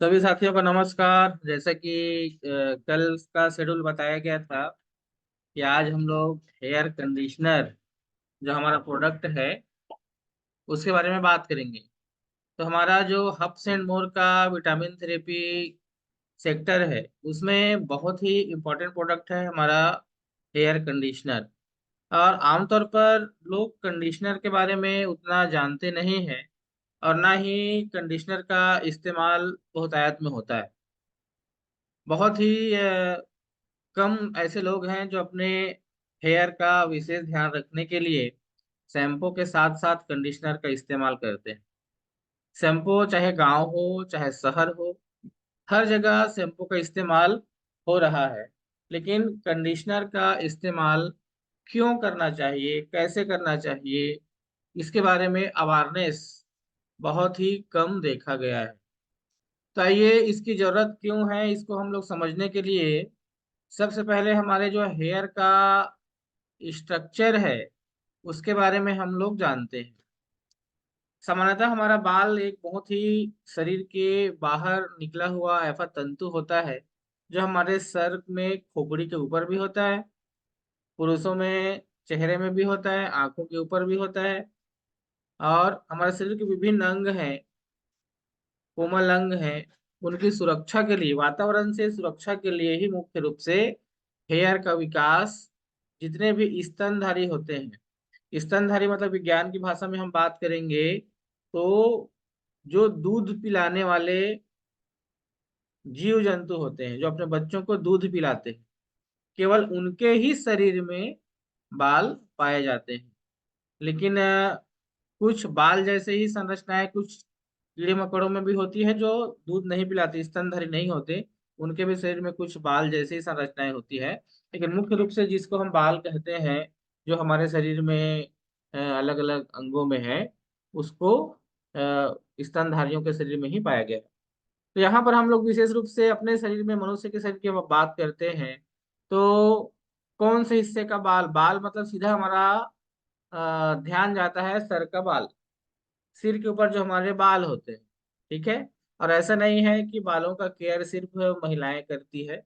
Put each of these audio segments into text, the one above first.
सभी साथियों को नमस्कार। जैसा कि कल का शेड्यूल बताया गया था कि आज हम लोग हेयर कंडीशनर जो हमारा प्रोडक्ट है उसके बारे में बात करेंगे। तो हमारा जो हब्स एंड मोर का विटामिन थेरेपी सेक्टर है उसमें बहुत ही इम्पोर्टेंट प्रोडक्ट है हमारा हेयर कंडीशनर। और आमतौर पर लोग कंडीशनर के बारे में उतना जानते नहीं हैं और ना ही कंडीशनर का इस्तेमाल बहुतायत में होता है। बहुत ही कम ऐसे लोग हैं जो अपने हेयर का विशेष ध्यान रखने के लिए शैम्पू के साथ साथ कंडीशनर का इस्तेमाल करते हैं। शैम्पू चाहे गांव हो चाहे शहर हो, हर जगह शैम्पू का इस्तेमाल हो रहा है। लेकिन कंडीशनर का इस्तेमाल क्यों करना चाहिए, कैसे करना चाहिए, इसके बारे में अवेयरनेस बहुत ही कम देखा गया है। तो आइए इसकी जरूरत क्यों है इसको हम लोग समझने के लिए सबसे पहले हमारे जो हेयर का स्ट्रक्चर है उसके बारे में हम लोग जानते हैं। सामान्यतः हमारा बाल एक बहुत ही शरीर के बाहर निकला हुआ ऐसा तंतु होता है जो हमारे सर में खोपड़ी के ऊपर भी होता है। पुरुषों में चेहरे में भी होता है, आंखों के ऊपर भी होता है। और हमारे शरीर के विभिन्न अंग हैं, कोमल अंग हैं, उनकी सुरक्षा के लिए, वातावरण से सुरक्षा के लिए ही मुख्य रूप से हेयर का विकास जितने भी स्तनधारी होते हैं, स्तनधारी मतलब विज्ञान की भाषा में हम बात करेंगे तो जो दूध पिलाने वाले जीव जंतु होते हैं जो अपने बच्चों को दूध पिलाते हैं, केवल उनके ही शरीर में बाल पाए जाते हैं। लेकिन कुछ बाल जैसे ही संरचनाएं कुछ कीड़े मकोड़ों में भी होती है जो दूध नहीं पिलाती, स्तनधारी नहीं होते, उनके भी शरीर में कुछ बाल जैसी ही संरचनाएं होती है। लेकिन मुख्य रूप से जिसको हम बाल कहते हैं जो हमारे शरीर में अलग अलग अंगों में है उसको स्तनधारियों के शरीर में ही पाया गया है। तो यहाँ पर हम लोग विशेष रूप से अपने शरीर में, मनुष्य के शरीर की बात करते हैं तो कौन से हिस्से का बाल, बाल मतलब सीधा हमारा ध्यान जाता है सर का बाल, सिर के ऊपर जो हमारे बाल होते हैं। ठीक है। और ऐसा नहीं है कि बालों का केयर सिर्फ महिलाएं करती है,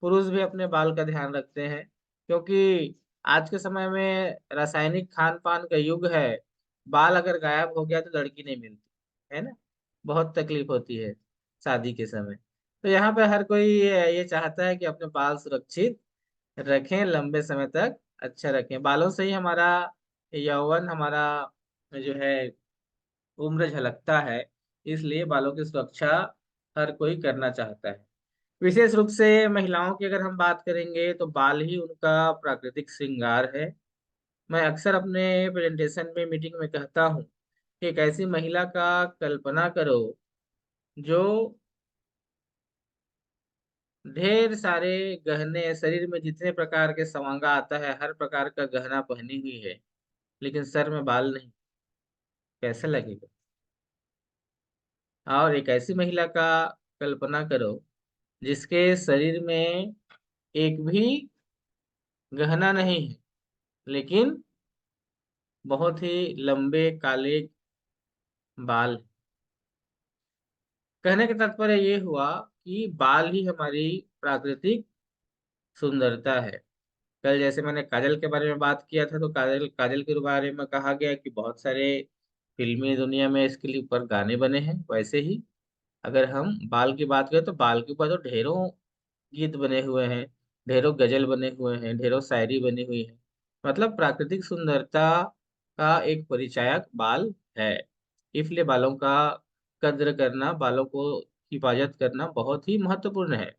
पुरुष भी अपने बाल का ध्यान रखते हैं। क्योंकि आज के समय में रासायनिक खान पान का युग है, बाल अगर गायब हो गया तो लड़की नहीं मिलती है ना, बहुत तकलीफ होती है शादी के समय। तो यहाँ पे हर कोई ये चाहता है कि अपने बाल सुरक्षित रखें, लंबे समय तक अच्छा रखें। बालों से ही हमारा यौवन, हमारा जो है उम्र झलकता है। इसलिए बालों की सुरक्षा हर कोई करना चाहता है। विशेष रूप से महिलाओं की अगर हम बात करेंगे तो बाल ही उनका प्राकृतिक श्रृंगार है। मैं अक्सर अपने प्रेजेंटेशन में, मीटिंग में कहता हूँ कि एक ऐसी महिला का कल्पना करो जो ढेर सारे गहने, शरीर में जितने प्रकार के सवांगा आता है हर प्रकार का गहना पहनी हुई है, लेकिन सर में बाल नहीं, कैसा लगेगा। और एक ऐसी महिला का कल्पना करो जिसके शरीर में एक भी गहना नहीं है, लेकिन बहुत ही लंबे काले बाल। कहने का तात्पर्य ये हुआ कि बाल ही हमारी प्राकृतिक सुंदरता है। कल जैसे मैंने काजल के बारे में बात किया था तो काजल काजल के बारे में कहा गया कि बहुत सारे फिल्मी दुनिया में इसके लिए ऊपर गाने बने हैं। वैसे ही अगर हम बाल की बात करें तो बाल के ऊपर तो ढेरों गीत बने हुए हैं, ढेरों गजल बने हुए हैं, ढेरों शायरी बनी हुई है। मतलब प्राकृतिक सुंदरता का एक परिचायक बाल है। इसलिए बालों का कद्र करना, बालों को हिफाजत करना बहुत ही महत्वपूर्ण है।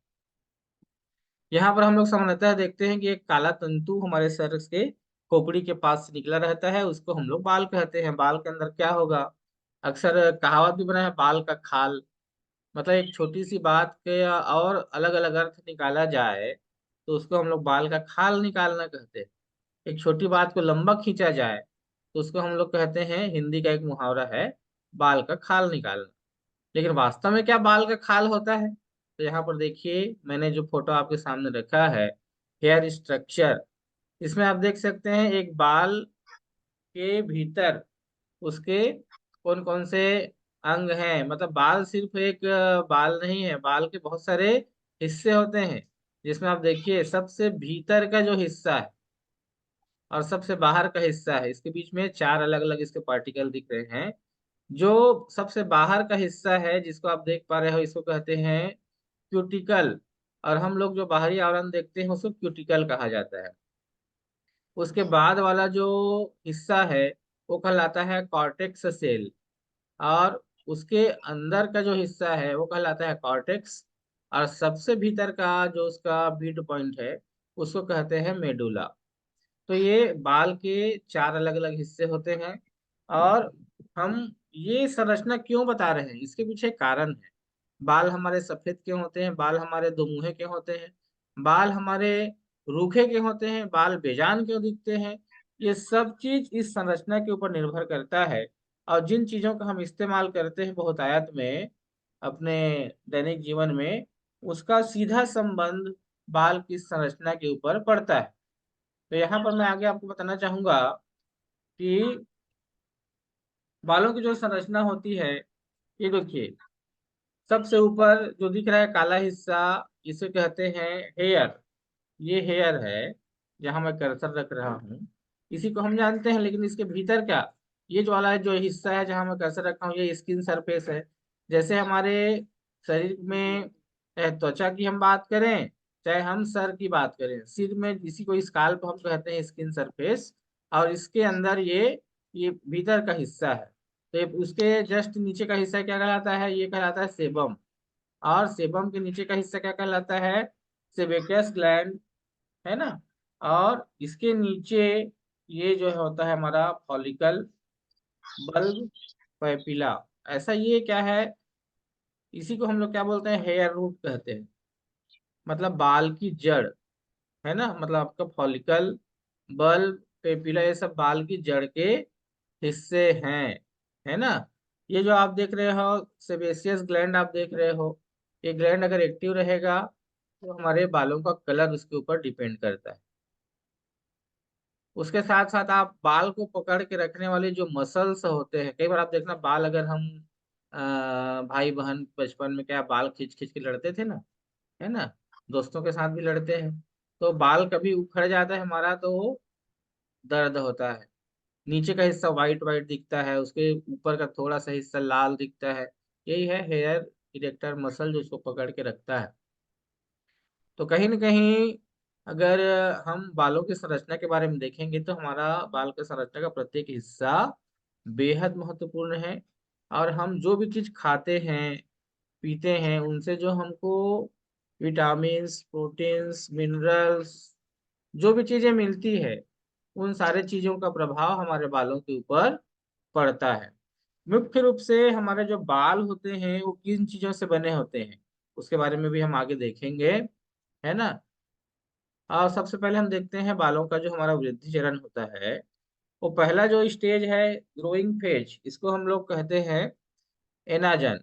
यहाँ पर हम लोग सामान्यतः देखते हैं कि एक काला तंतु हमारे सर के खोपड़ी के पास से निकला रहता है, उसको हम लोग बाल कहते हैं। बाल के अंदर क्या होगा, अक्सर कहावत भी बना है, बाल का खाल। मतलब एक छोटी सी बात के और अलग अलग अर्थ निकाला जाए तो उसको हम लोग बाल का खाल निकालना कहते हैं। एक छोटी बात को लंबा खींचा जाए तो उसको हम लोग कहते हैं, हिंदी का एक मुहावरा है, बाल का खाल निकालना। लेकिन वास्तव में क्या बाल का खाल होता है? तो यहाँ पर देखिए, मैंने जो फोटो आपके सामने रखा है, हेयर स्ट्रक्चर, इसमें आप देख सकते हैं एक बाल के भीतर उसके कौन कौन से अंग हैं। मतलब बाल सिर्फ एक बाल नहीं है, बाल के बहुत सारे हिस्से होते हैं, जिसमें आप देखिए सबसे भीतर का जो हिस्सा है और सबसे बाहर का हिस्सा है, इसके बीच में चार अलग अलग इसके पार्टिकल दिख रहे हैं। जो सबसे बाहर का हिस्सा है जिसको आप देख पा रहे हो, इसको कहते हैं क्यूटिकल। और हम लोग जो बाहरी आवरण देखते हैं उसको क्यूटिकल कहा जाता है। उसके बाद वाला जो हिस्सा है वो कहलाता है कॉर्टेक्स सेल। और उसके अंदर का जो हिस्सा है वो कहलाता है कॉर्टेक्स। और सबसे भीतर का जो उसका मिड पॉइंट है उसको कहते हैं मेडुला। तो ये बाल के चार अलग अलग हिस्से होते हैं। और हम ये संरचना क्यों बता रहे हैं, इसके पीछे कारण है। बाल हमारे सफेद क्यों होते हैं, बाल हमारे दोमुहे क्यों होते हैं, बाल हमारे रूखे क्यों होते हैं, बाल बेजान क्यों दिखते हैं, ये सब चीज इस संरचना के ऊपर निर्भर करता है। और जिन चीजों का हम इस्तेमाल करते हैं बहुतायत में अपने दैनिक जीवन में, उसका सीधा संबंध बाल की संरचना के ऊपर पड़ता है। तो यहाँ पर मैं आगे आपको बताना चाहूंगा कि बालों की जो संरचना होती है, ये देखिए सबसे ऊपर जो दिख रहा है काला हिस्सा, इसे कहते हैं हेयर। ये हेयर है जहां मैं कर्सर रख रहा हूँ, इसी को हम जानते हैं। लेकिन इसके भीतर क्या, ये जो वाला जो हिस्सा है जहां मैं कर्सर रखा हूँ, ये स्किन सरफेस है। जैसे हमारे शरीर में चाहे त्वचा की हम बात करें, चाहे हम सर की बात करें, सिर में इसी को स्काल्प हम कहते हैं, स्किन सरफेस। और इसके अंदर ये भीतर का हिस्सा है। तो उसके जस्ट नीचे का हिस्सा क्या कहलाता है, ये कहलाता है सेबम। और सेबम के नीचे का हिस्सा क्या कहलाता है, सेबेकस ग्लैंड, है ना। और इसके नीचे ये जो होता है हमारा फॉलिकल बल्ब पैपिला। ऐसा ये क्या है, इसी को हम लोग क्या बोलते हैं, हेयर रूट कहते हैं। मतलब बाल की जड़, है ना। मतलब आपका फॉलिकल बल्ब पेपिला ये सब बाल की जड़ के हिस्से हैं, है ना। ये जो आप देख रहे हो सेबेसियस ग्लैंड आप देख रहे हो, ये ग्लैंड अगर एक्टिव रहेगा तो हमारे बालों का कलर उसके ऊपर डिपेंड करता है। उसके साथ साथ आप बाल को पकड़ के रखने वाले जो मसल्स होते हैं, कई बार आप देखना बाल अगर हम भाई बहन बचपन में क्या बाल खींच खींच के लड़ते थे ना, है ना, दोस्तों के साथ भी लड़ते हैं, तो बाल कभी उखड़ जाता है हमारा तो दर्द होता है। नीचे का हिस्सा वाइट वाइट दिखता है, उसके ऊपर का थोड़ा सा हिस्सा लाल दिखता है। यही है हेयर इरेक्टर मसल जो उसको पकड़ के रखता है। तो कहीं ना कहीं अगर हम बालों की संरचना के बारे में देखेंगे तो हमारा बाल का संरचना का प्रत्येक हिस्सा बेहद महत्वपूर्ण है। और हम जो भी चीज खाते हैं पीते हैं उनसे जो हमको विटामिन्स प्रोटीन्स मिनरल्स जो भी चीजें मिलती है, उन सारे चीजों का प्रभाव हमारे बालों के ऊपर पड़ता है। मुख्य रूप से हमारे जो बाल होते हैं वो किन चीजों से बने होते हैं, उसके बारे में भी हम आगे देखेंगे, है ना। और सबसे पहले हम देखते हैं बालों का जो हमारा वृद्धि चरण होता है, वो पहला जो स्टेज है ग्रोइंग फेज, इसको हम लोग कहते हैं एनाजन।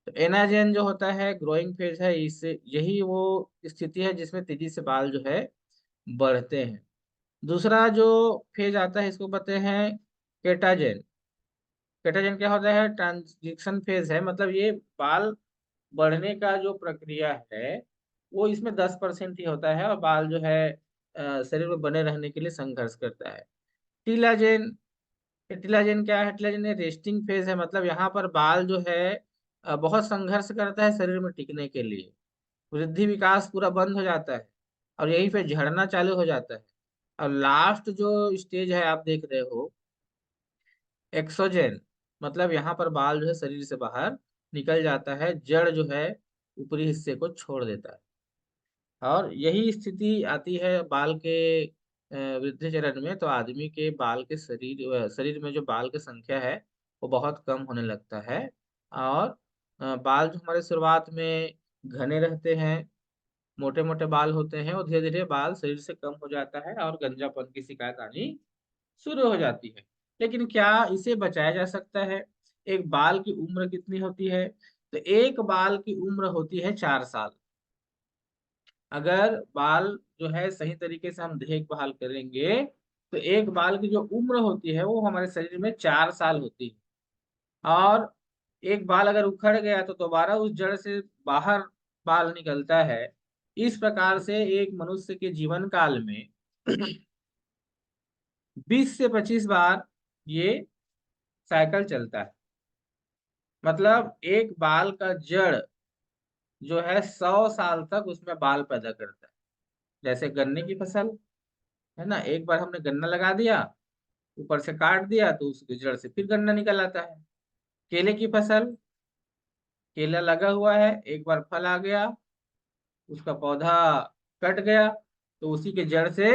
तो एनाजन जो होता है ग्रोइंग फेज है, इससे यही वो स्थिति है जिसमें तेजी से बाल जो है बढ़ते हैं। दूसरा जो फेज आता है इसको कहते हैं केटाजेन। केटाजेन क्या होता है, ट्रांजिशन फेज है। मतलब ये बाल बढ़ने का जो प्रक्रिया है वो इसमें 10% ही होता है, और बाल जो है शरीर में बने रहने के लिए संघर्ष करता है। टीलाजेन, टिलाजेन क्या है, टिलाजेन रेस्टिंग फेज है। मतलब यहाँ पर बाल जो है बहुत संघर्ष करता है शरीर में टिकने के लिए, वृद्धि विकास पूरा बंद हो जाता है और यहीं पे झड़ना चालू हो जाता है। और लास्ट जो स्टेज है आप देख रहे हो एक्सोजेन, मतलब यहाँ पर बाल जो है शरीर से बाहर निकल जाता है, जड़ जो है ऊपरी हिस्से को छोड़ देता है। और यही स्थिति आती है बाल के वृद्धि चरण में, तो आदमी के बाल के शरीर में जो बाल की संख्या है वो बहुत कम होने लगता है। और बाल जो हमारे शुरुआत में घने रहते हैं, मोटे मोटे बाल होते हैं, और धीरे धीरे बाल शरीर से कम हो जाता है और गंजापन की शिकायत आनी शुरू हो जाती है। लेकिन क्या इसे बचाया जा सकता है? एक बाल की उम्र कितनी होती है? तो एक बाल की उम्र होती है 4 साल। अगर बाल जो है सही तरीके से हम देखभाल करेंगे तो एक बाल की जो उम्र होती है वो हमारे शरीर में 4 साल होती है। और एक बाल अगर उखड़ गया तो दोबारा उस जड़ से बाहर बाल निकलता है। इस प्रकार से एक मनुष्य के जीवन काल में 20 से 25 बार ये साइकिल चलता है। मतलब एक बाल का जड़ जो है 100 साल तक उसमें बाल पैदा करता है। जैसे गन्ने की फसल है ना, एक बार हमने गन्ना लगा दिया, ऊपर से काट दिया तो उसके जड़ से फिर गन्ना निकल आता है। केले की फसल, केला लगा हुआ है, एक बार फल आ गया, उसका पौधा कट गया तो उसी के जड़ से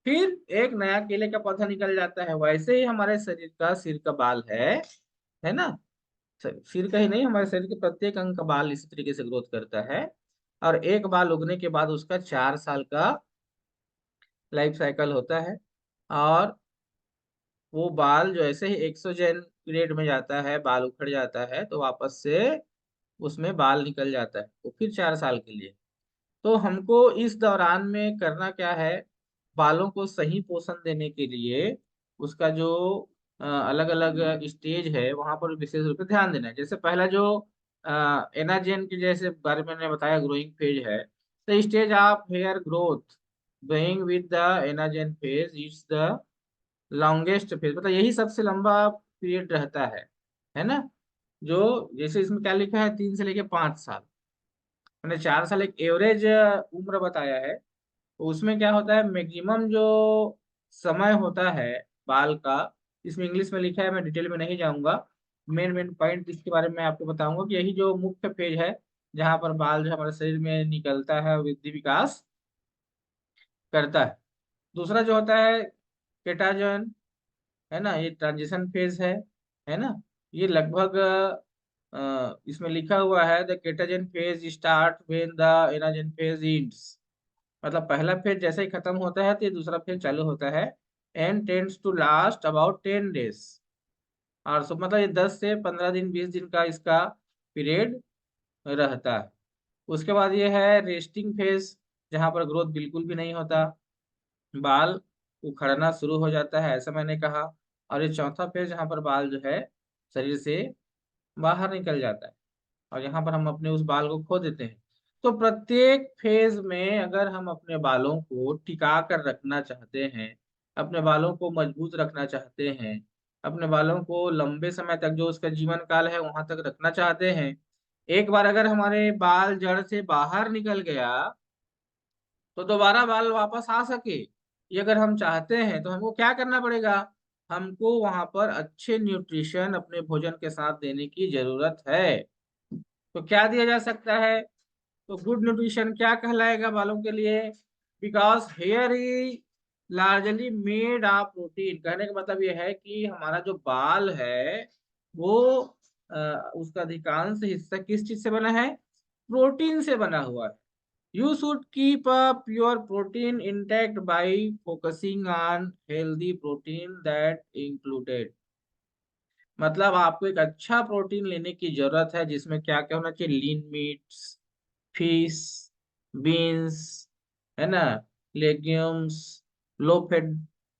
फिर एक नया केले का पौधा निकल जाता है। वैसे ही हमारे शरीर का सिर का बाल है ना। सिर का ही नहीं, हमारे शरीर के प्रत्येक अंग का बाल इसी तरीके से ग्रोथ करता है। और एक बाल उगने के बाद उसका 4 साल का लाइफ साइकिल होता है। और वो बाल जो ऐसे ही एक्सोजन पीरियड में जाता है, बाल उखड़ जाता है तो वापस से उसमें बाल निकल जाता है, वो फिर 4 साल के लिए। तो हमको इस दौरान में करना क्या है, बालों को सही पोषण देने के लिए उसका जो अलग अलग स्टेज है वहां पर विशेष रूप से ध्यान देना है। जैसे पहला जो एनाजेन के जैसे बारे में मैंने बताया, ग्रोइंग फेज है। तो stage of hair growth going with the anagen phase is the longest phase, मतलब यही सबसे लंबा पीरियड रहता है ना। जो जैसे इसमें क्या लिखा है, 3 से लेके 5 साल, मैंने 4 साल एक एवरेज उम्र बताया है। तो उसमें क्या होता है, मैक्सिमम जो समय होता है बाल का, इसमें इंग्लिश में लिखा है, मैं डिटेल में नहीं जाऊंगा। मेन मेन पॉइंट इसके बारे में आपको बताऊंगा कि यही जो मुख्य फेज है जहाँ पर बाल जो हमारे शरीर में निकलता है वृद्धि विकास करता है। दूसरा जो होता है केटाजन, है ना, ये ट्रांजिशन फेज है ना। ये लगभग इसमें लिखा हुआ है the catagen phase start when the anagen phase ends. मतलब पहला फेज जैसे ही खत्म होता है तो ये दूसरा फेज चालू होता है। And tends to last about 10 days. और सब मतलब ये 10 से 15 दिन 20 दिन का इसका पीरियड रहता है। उसके बाद ये है रेस्टिंग फेज, जहाँ पर ग्रोथ बिल्कुल भी नहीं होता, बाल उखड़ना शुरू हो जाता है, ऐसा मैंने कहा। और ये चौथा फेज जहाँ पर बाल जो है शरीर से बाहर निकल जाता है और यहाँ पर हम अपने उस बाल को खो देते हैं। तो प्रत्येक फेज में अगर हम अपने बालों को टिका कर रखना चाहते हैं, अपने बालों को मजबूत रखना चाहते हैं, अपने बालों को लंबे समय तक जो उसका जीवन काल है वहां तक रखना चाहते हैं, एक बार अगर हमारे बाल जड़ से बाहर निकल गया तो दोबारा बाल वापस आ सके, ये अगर हम चाहते हैं तो हमको क्या करना पड़ेगा, हमको वहां पर अच्छे न्यूट्रिशन अपने भोजन के साथ देने की जरूरत है। तो क्या दिया जा सकता है, तो गुड न्यूट्रिशन क्या कहलाएगा बालों के लिए, because here is largely made of protein. कहने का मतलब ये है कि हमारा जो बाल है वो उसका अधिकांश हिस्सा किस चीज से बना है, प्रोटीन से बना हुआ है। You should keep up your protein intact by focusing on healthy protein that included. मतलब आपको एक अच्छा प्रोटीन लेने की जरूरत है जिसमें क्या क्या होना चाहिए, लीन मीट्स, फिश, बीन्स, है ना, legumes, low fat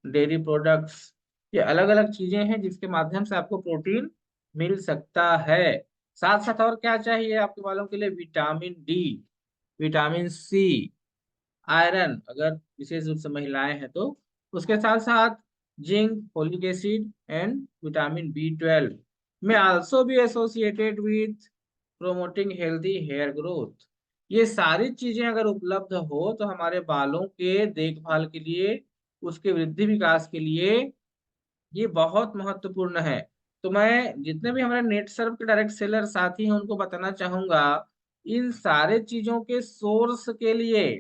dairy products. ये अलग अलग चीजें हैं जिसके माध्यम से आपको प्रोटीन मिल सकता है। साथ साथ और क्या चाहिए आपके बालों के लिए, vitamin D, vitamin C, iron अगर विशेष रूप से महिलाएं हैं तो, उसके साथ साथ zinc, folic acid and vitamin B12 may also be associated with promoting healthy hair growth. ये सारी चीजें अगर उपलब्ध हो तो हमारे बालों के देखभाल के लिए, उसके वृद्धि विकास के लिए ये बहुत महत्वपूर्ण है। तो मैं जितने भी हमारे नेट सर्फ के डायरेक्ट सेलर साथी हैं उनको बताना चाहूंगा इन सारे चीजों के सोर्स के लिए,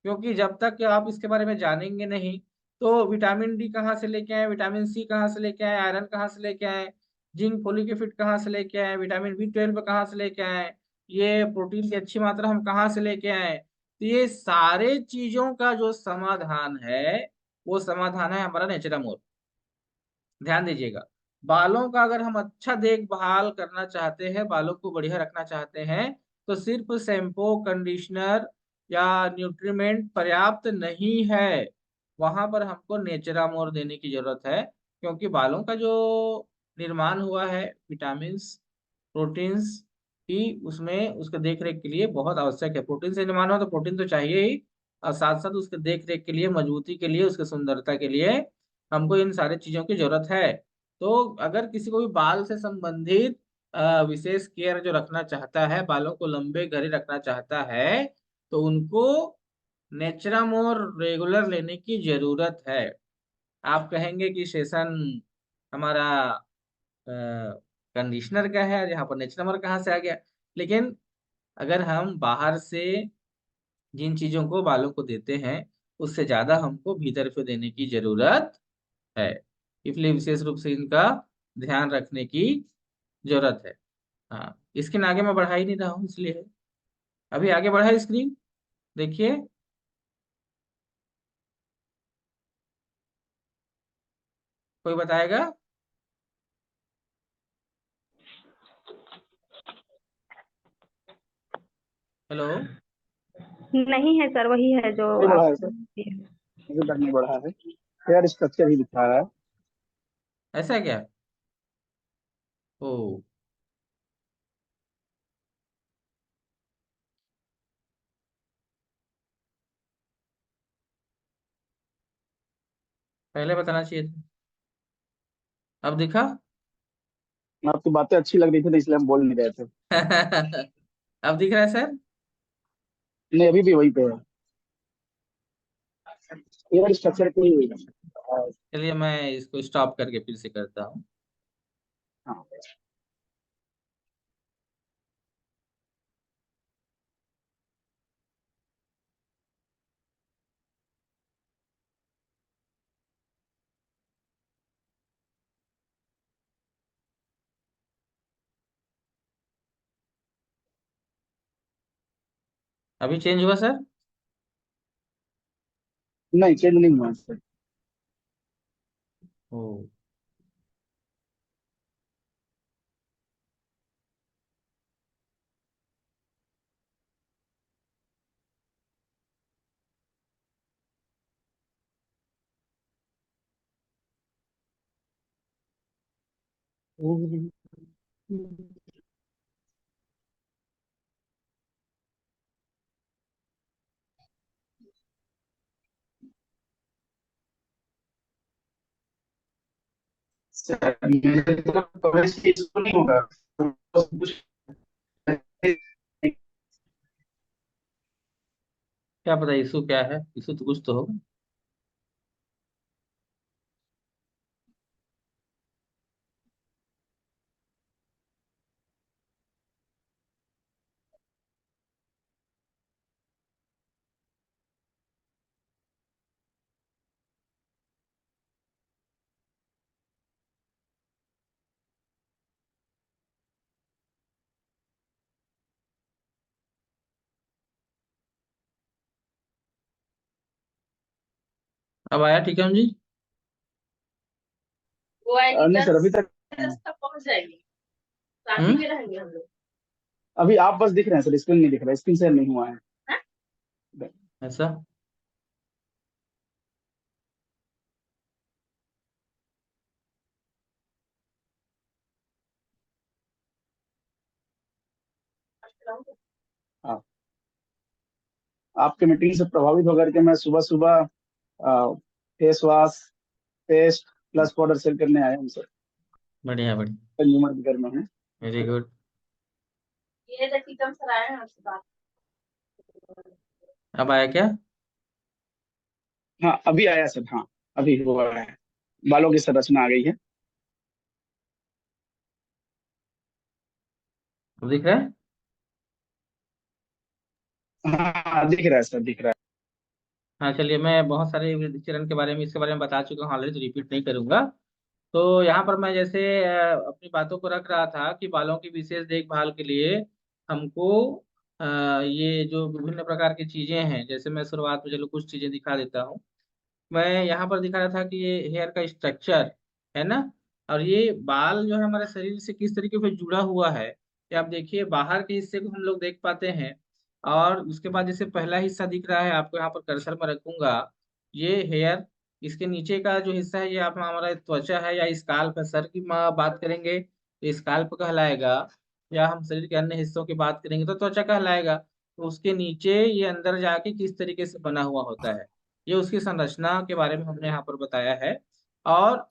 क्योंकि जब तक कि आप इसके बारे में जानेंगे नहीं तो विटामिन डी कहाँ से लेके आए, विटामिन सी कहाँ से लेके आए, आयरन कहाँ से लेके आए, जिंक फोलिक एसिड कहाँ से लेके आए, विटामिन B12 कहाँ से लेके आए, ये प्रोटीन की अच्छी मात्रा हम कहाँ से लेके आए। तो ये सारे चीजों का जो समाधान है वो समाधान है हमारा नेचुरल। ध्यान दीजिएगा, बालों का अगर हम अच्छा देखभाल करना चाहते हैं, बालों को बढ़िया रखना चाहते हैं, तो सिर्फ शैम्पू कंडीशनर या न्यूट्रीमेंट पर्याप्त नहीं है। वहां पर हमको नेचुरामोर देने की जरूरत है, क्योंकि बालों का जो निर्माण हुआ है विटामिन्स प्रोटीन्स की उसमें उसके देख रेख के लिए बहुत आवश्यक है। प्रोटीन से निर्माण हो तो प्रोटीन तो चाहिए ही, और साथ साथ उसके देख रेख के लिए, मजबूती के लिए, उसके सुंदरता के लिए हमको इन सारी चीजों की जरूरत है। तो अगर किसी को भी बाल से संबंधित विशेष केयर जो रखना चाहता है, बालों को लंबे घरे रखना चाहता है, तो उनको नेचरम और रेगुलर लेने की जरूरत है। आप कहेंगे कि सेशन हमारा कंडीशनर का है, यहाँ पर नेचरम कहाँ से आ गया? लेकिन अगर हम बाहर से जिन चीजों को बालों को देते हैं, उससे ज्यादा हमको भीतर पे देने की जरूरत है। इसलिए विशेष रूप से इनका ध्यान रखने की जरूरत है। हाँ, स्क्रीन आगे मैं बढ़ा ही नहीं रहा हूँ इसलिए। अभी आगे बढ़ा स्क्रीन, देखिए। कोई बताएगा? हेलो। नहीं है सर, वही है जो नहीं बढ़ा आप। है सर, अभी तक नहीं बढ़ा है। हेयर स्ट्रक्चर ही दिखा रहा है। ऐसा क्या? ओ, पहले बताना चाहिए था। अब दिखा? आपकी बातें अच्छी लग रही थी तो इसलिए हम बोल नहीं रहे थे। अब दिख रहा है सर? नहीं, अभी भी वही पे है। हेयर स्ट्रक्चर की चलिए मैं इसको स्टॉप करके फिर से करता हूँ। हाँ। अभी चेंज हुआ सर? नहीं, चेंज नहीं हुआ सर। ओ, सर, मेरे तरफ कवरेज की इशू नहीं होगा। तो कुछ क्या पता इशू क्या है, इशू तो कुछ तो होगा। अब आया ठीक है जी? वो आएगी नहीं सर, अभी 10 तक। 10 तक पहुंच जाएगी। साथ ही हम्म। में रहेंगे हम लोग। अभी आप बस दिख रहे हैं सर, स्क्रीन नहीं दिख रहा है, स्क्रीन शेयर नहीं हुआ है। हाँ? ऐसा? हाँ, आपके मीटिंग से प्रभावित होकर के मैं सुबह सुबह face wash, paste plus powder sell करने आया हूँ सर। बढ़िया बढ़िया। कंज्यूमर के घर में है। Very good. ये देखिए कम सर आए हैं आपसे बात। अब आया क्या? हाँ, अभी आया सर, हाँ अभी हुआ है। बालों की संरचना आ गई है। अब दिख रहा है? हाँ, दिख रहा है सर, दिख रहा हाँ चलिए, मैं बहुत सारे वृद्धिचरण के बारे में, इसके बारे में बता चुका हूँ ऑलरेडी, तो रिपीट नहीं करूंगा। तो यहाँ पर मैं जैसे अपनी बातों को रख रहा था कि बालों की विशेष देखभाल के लिए हमको अ, ये जो विभिन्न प्रकार की चीजें हैं, जैसे मैं शुरुआत में चलो कुछ चीजें दिखा देता हूँ। मैं यहाँ पर दिखा रहा था कि ये हेयर का स्ट्रक्चर है ना, और ये बाल जो है हमारे शरीर से किस तरीके से जुड़ा हुआ है, ये आप देखिए। बाहर के हिस्से को हम लोग देख पाते हैं, और उसके बाद जैसे पहला हिस्सा दिख रहा है आपको, यहाँ पर कर्सर में रखूंगा, ये हेयर। इसके नीचे का जो हिस्सा है ये आप हमारा त्वचा है या स्काल्प है, सर की बात करेंगे तो स्काल्प कहलाएगा। या हम शरीर के अन्य हिस्सों की बात करेंगे तो त्वचा कहलाएगा। तो उसके नीचे ये अंदर जाके किस तरीके से बना हुआ होता है, ये उसकी संरचना के बारे में हमने यहाँ पर बताया है। और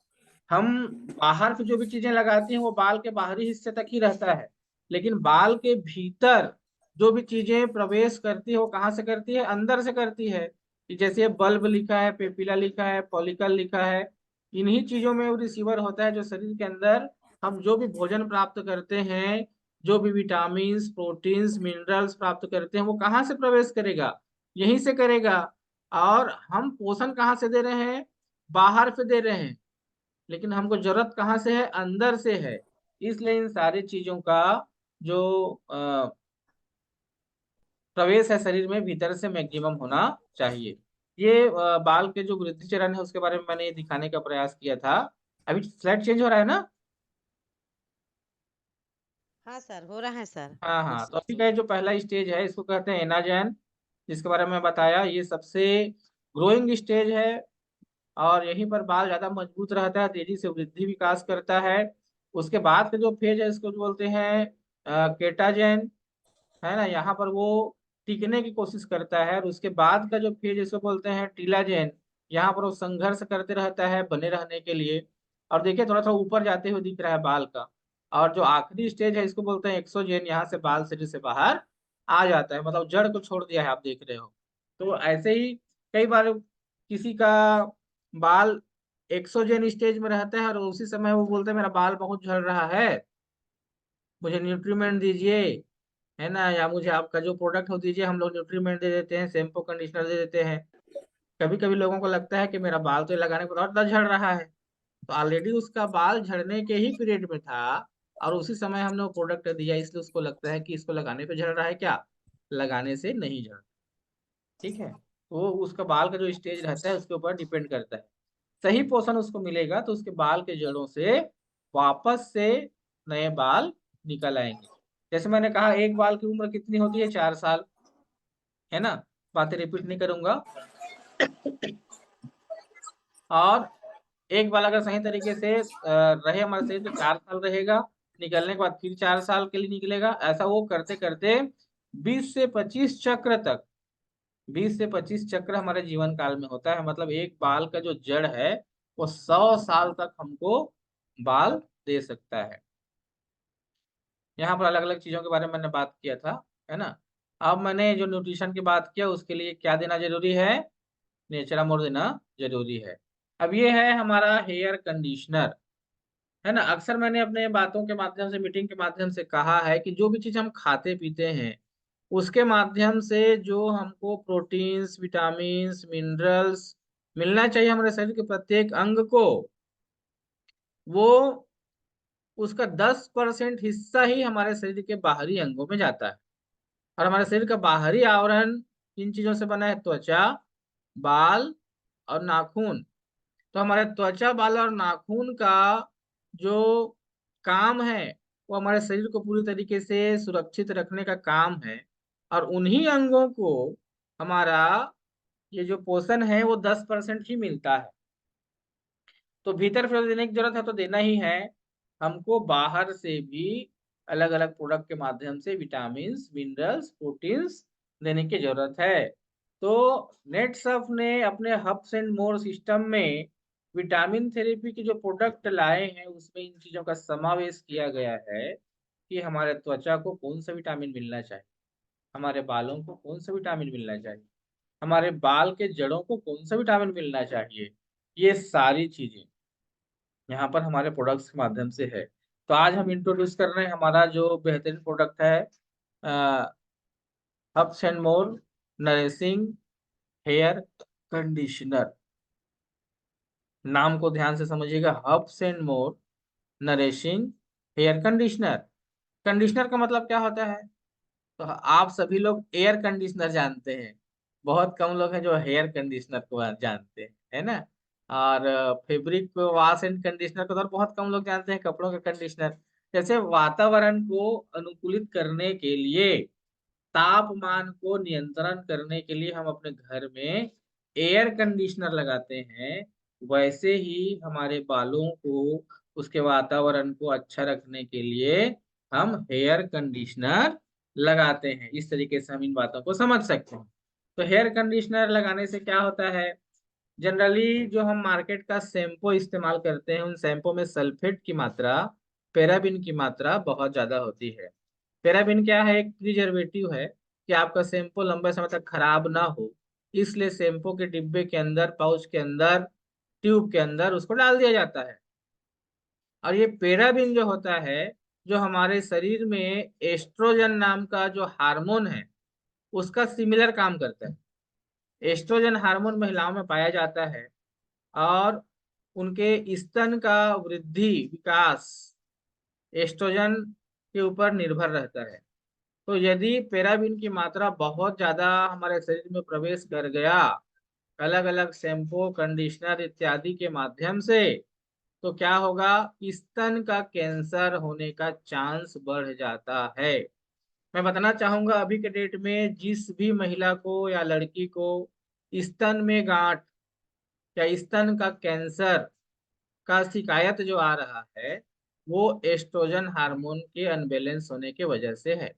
हम बाहर की जो भी चीजें लगाते हैं वो बाल के बाहरी हिस्से तक ही रहता है, लेकिन बाल के भीतर जो भी चीजें प्रवेश करती है वो कहाँ से करती है, अंदर से करती है। कि जैसे बल्ब लिखा है, पेपिला लिखा है, फॉलिकल लिखा है, इन्हीं चीजों में वो रिसीवर होता है जो शरीर के अंदर हम जो भी भोजन प्राप्त करते हैं, जो भी विटामिन, प्रोटीन्स, मिनरल्स प्राप्त करते हैं, वो कहाँ से प्रवेश करेगा, यहीं से करेगा। और हम पोषण कहाँ से दे रहे हैं, बाहर से दे रहे हैं, लेकिन हमको जरूरत कहाँ से है, अंदर से है। इसलिए इन सारी चीजों का जो प्रवेश है शरीर में, भीतर से मैक्सिमम होना चाहिए। ये बाल के जो वृद्धि चरण है उसके बारे में मैंने ये दिखाने का प्रयास किया था। अभी स्लाइड चेंज हो रहा है ना? हाँ सर, हो रहा है सर। हाँ हाँ, तो अभी का जो पहला स्टेज है इसको कहते हैं एनाजैन, जिसके बारे में बताया। ये सबसे ग्रोइंग स्टेज है और यहीं पर बाल ज्यादा मजबूत रहता है, तेजी से वृद्धि विकास करता है। उसके बाद का जो फेज है इसको जो बोलते हैं केटाजेन, है ना, यहाँ पर वो टिकने की कोशिश करता है। और उसके बाद का जो फेज इसको बोलते हैं टीलाजेन, यहाँ पर वो संघर्ष करते रहता है बने रहने के लिए। और देखिए थोड़ा थोड़ा ऊपर जाते हुए दिख रहा है बाल का। और जो आखिरी स्टेज है इसको बोलते हैं एक्सोजेन, यहाँ से बाल शरीर से बाहर आ जाता है, मतलब जड़ को छोड़ दिया है, आप देख रहे हो। तो ऐसे ही कई बार किसी का बाल एक्सोजेन स्टेज में रहता है और उसी समय वो बोलते हैं मेरा बाल बहुत झड़ रहा है, मुझे न्यूट्रीमेंट दीजिए, है ना, या मुझे आपका जो प्रोडक्ट हो दीजिए। हम लोग न्यूट्रीमेंट दे देते हैं, शैम्पू कंडीशनर दे देते हैं। कभी कभी लोगों को लगता है कि मेरा बाल तो ये लगाने के बाद और ज्यादा झड़ रहा है, तो ऑलरेडी उसका बाल झड़ने के ही पीरियड में था और उसी समय हमने वो प्रोडक्ट दिया, इसलिए उसको लगता है कि इसको लगाने पे झड़ रहा है, क्या लगाने से नहीं झड़। ठीक है, तो उसका बाल का जो स्टेज रहता है उसके ऊपर डिपेंड करता है। सही पोषण उसको मिलेगा तो उसके बाल के जड़ों से वापस से नए बाल निकल आएंगे। जैसे मैंने कहा एक बाल की उम्र कितनी होती है, 4 साल, है ना, बातें रिपीट नहीं करूंगा। और एक बाल अगर सही तरीके से रहे हमारे शरीर तो 4 साल रहेगा, निकलने के बाद फिर 4 साल के लिए निकलेगा। ऐसा वो करते करते 20 से 25 चक्र तक, 20 से 25 चक्र हमारे जीवन काल में होता है। मतलब एक बाल का जो जड़ है वो 100 साल तक हमको बाल दे सकता है। यहाँ पर अलग अलग चीजों के बारे में मैंने बात किया था, है ना। अब मैंने जो न्यूट्रिशन की बात किया उसके लिए क्या देना जरूरी है, नेचुरामोर देना जरूरी है। अब ये है हमारा हेयर कंडीशनर, है ना। अक्सर मैंने अपने बातों के माध्यम से, मीटिंग के माध्यम से कहा है कि जो भी चीज हम खाते पीते हैं उसके माध्यम से जो हमको प्रोटीन्स, विटामिन्स, मिनरल्स मिलना चाहिए हमारे शरीर के प्रत्येक अंग को, वो उसका 10% हिस्सा ही हमारे शरीर के बाहरी अंगों में जाता है। और हमारे शरीर का बाहरी आवरण किन चीजों से बना है, त्वचा, बाल और नाखून। तो हमारे त्वचा, बाल और नाखून का जो काम है वो हमारे शरीर को पूरी तरीके से सुरक्षित रखने का काम है। और उन्हीं अंगों को हमारा ये जो पोषण है वो 10% ही मिलता है। तो भीतर फिर देने की जरूरत है तो देना ही है। हमको बाहर से भी अलग अलग प्रोडक्ट के माध्यम से विटामिन, मिनरल्स, प्रोटीन्स देने की जरूरत है। तो नेटसर्फ ने अपने हब्स एंड मोर सिस्टम में विटामिन थेरेपी के जो प्रोडक्ट लाए हैं उसमें इन चीजों का समावेश किया गया है कि हमारे त्वचा को कौन सा विटामिन मिलना चाहिए, हमारे बालों को कौन सा विटामिन मिलना चाहिए, हमारे बाल के जड़ों को कौन सा विटामिन मिलना चाहिए। ये सारी चीजें यहाँ पर हमारे प्रोडक्ट्स के माध्यम से है। तो आज हम इंट्रोड्यूस कर रहे हैं हमारा जो बेहतरीन प्रोडक्ट है, herbs and more nourishing hair conditioner. नाम को ध्यान से समझिएगा, herbs and more nourishing hair conditioner. Conditioner का मतलब क्या होता है, तो आप सभी लोग एयर कंडीशनर जानते हैं, बहुत कम लोग हैं जो हेयर कंडीशनर को जानते हैं, है ना। और फैब्रिक वॉश एंड कंडीशनर को तो और बहुत कम लोग जानते हैं, कपड़ों का कंडीशनर। जैसे वातावरण को अनुकूलित करने के लिए, तापमान को नियंत्रण करने के लिए हम अपने घर में एयर कंडीशनर लगाते हैं, वैसे ही हमारे बालों को, उसके वातावरण को अच्छा रखने के लिए हम हेयर कंडीशनर लगाते हैं। इस तरीके से हम इन बातों को समझ सकते हैं। तो हेयर कंडीशनर लगाने से क्या होता है, जनरली जो हम मार्केट का शैम्पू इस्तेमाल करते हैं उन शैम्पू में सल्फेट की मात्रा, पैराबीन की मात्रा बहुत ज्यादा होती है। पैराबीन क्या है, एक प्रिजर्वेटिव है कि आपका शैम्पू लंबे समय तक खराब ना हो, इसलिए शैम्पू के डिब्बे के अंदर, पाउच के अंदर, ट्यूब के अंदर उसको डाल दिया जाता है। और ये पैराबीन जो होता है, जो हमारे शरीर में एस्ट्रोजन नाम का जो हार्मोन है उसका सिमिलर काम करता है। एस्ट्रोजन हार्मोन महिलाओं में पाया जाता है और उनके स्तन का वृद्धि, विकास एस्ट्रोजन के ऊपर निर्भर रहता है। तो यदि पैराबीन की मात्रा बहुत ज्यादा हमारे शरीर में प्रवेश कर गया, अलग अलग शैम्पू, कंडीशनर इत्यादि के माध्यम से, तो क्या होगा, स्तन का कैंसर होने का चांस बढ़ जाता है। मैं बताना चाहूंगा अभी के डेट में जिस भी महिला को या लड़की को स्तन में गांठ या स्तन का कैंसर का शिकायत जो आ रहा है, वो एस्ट्रोजन हार्मोन के अनबैलेंस होने की वजह से है।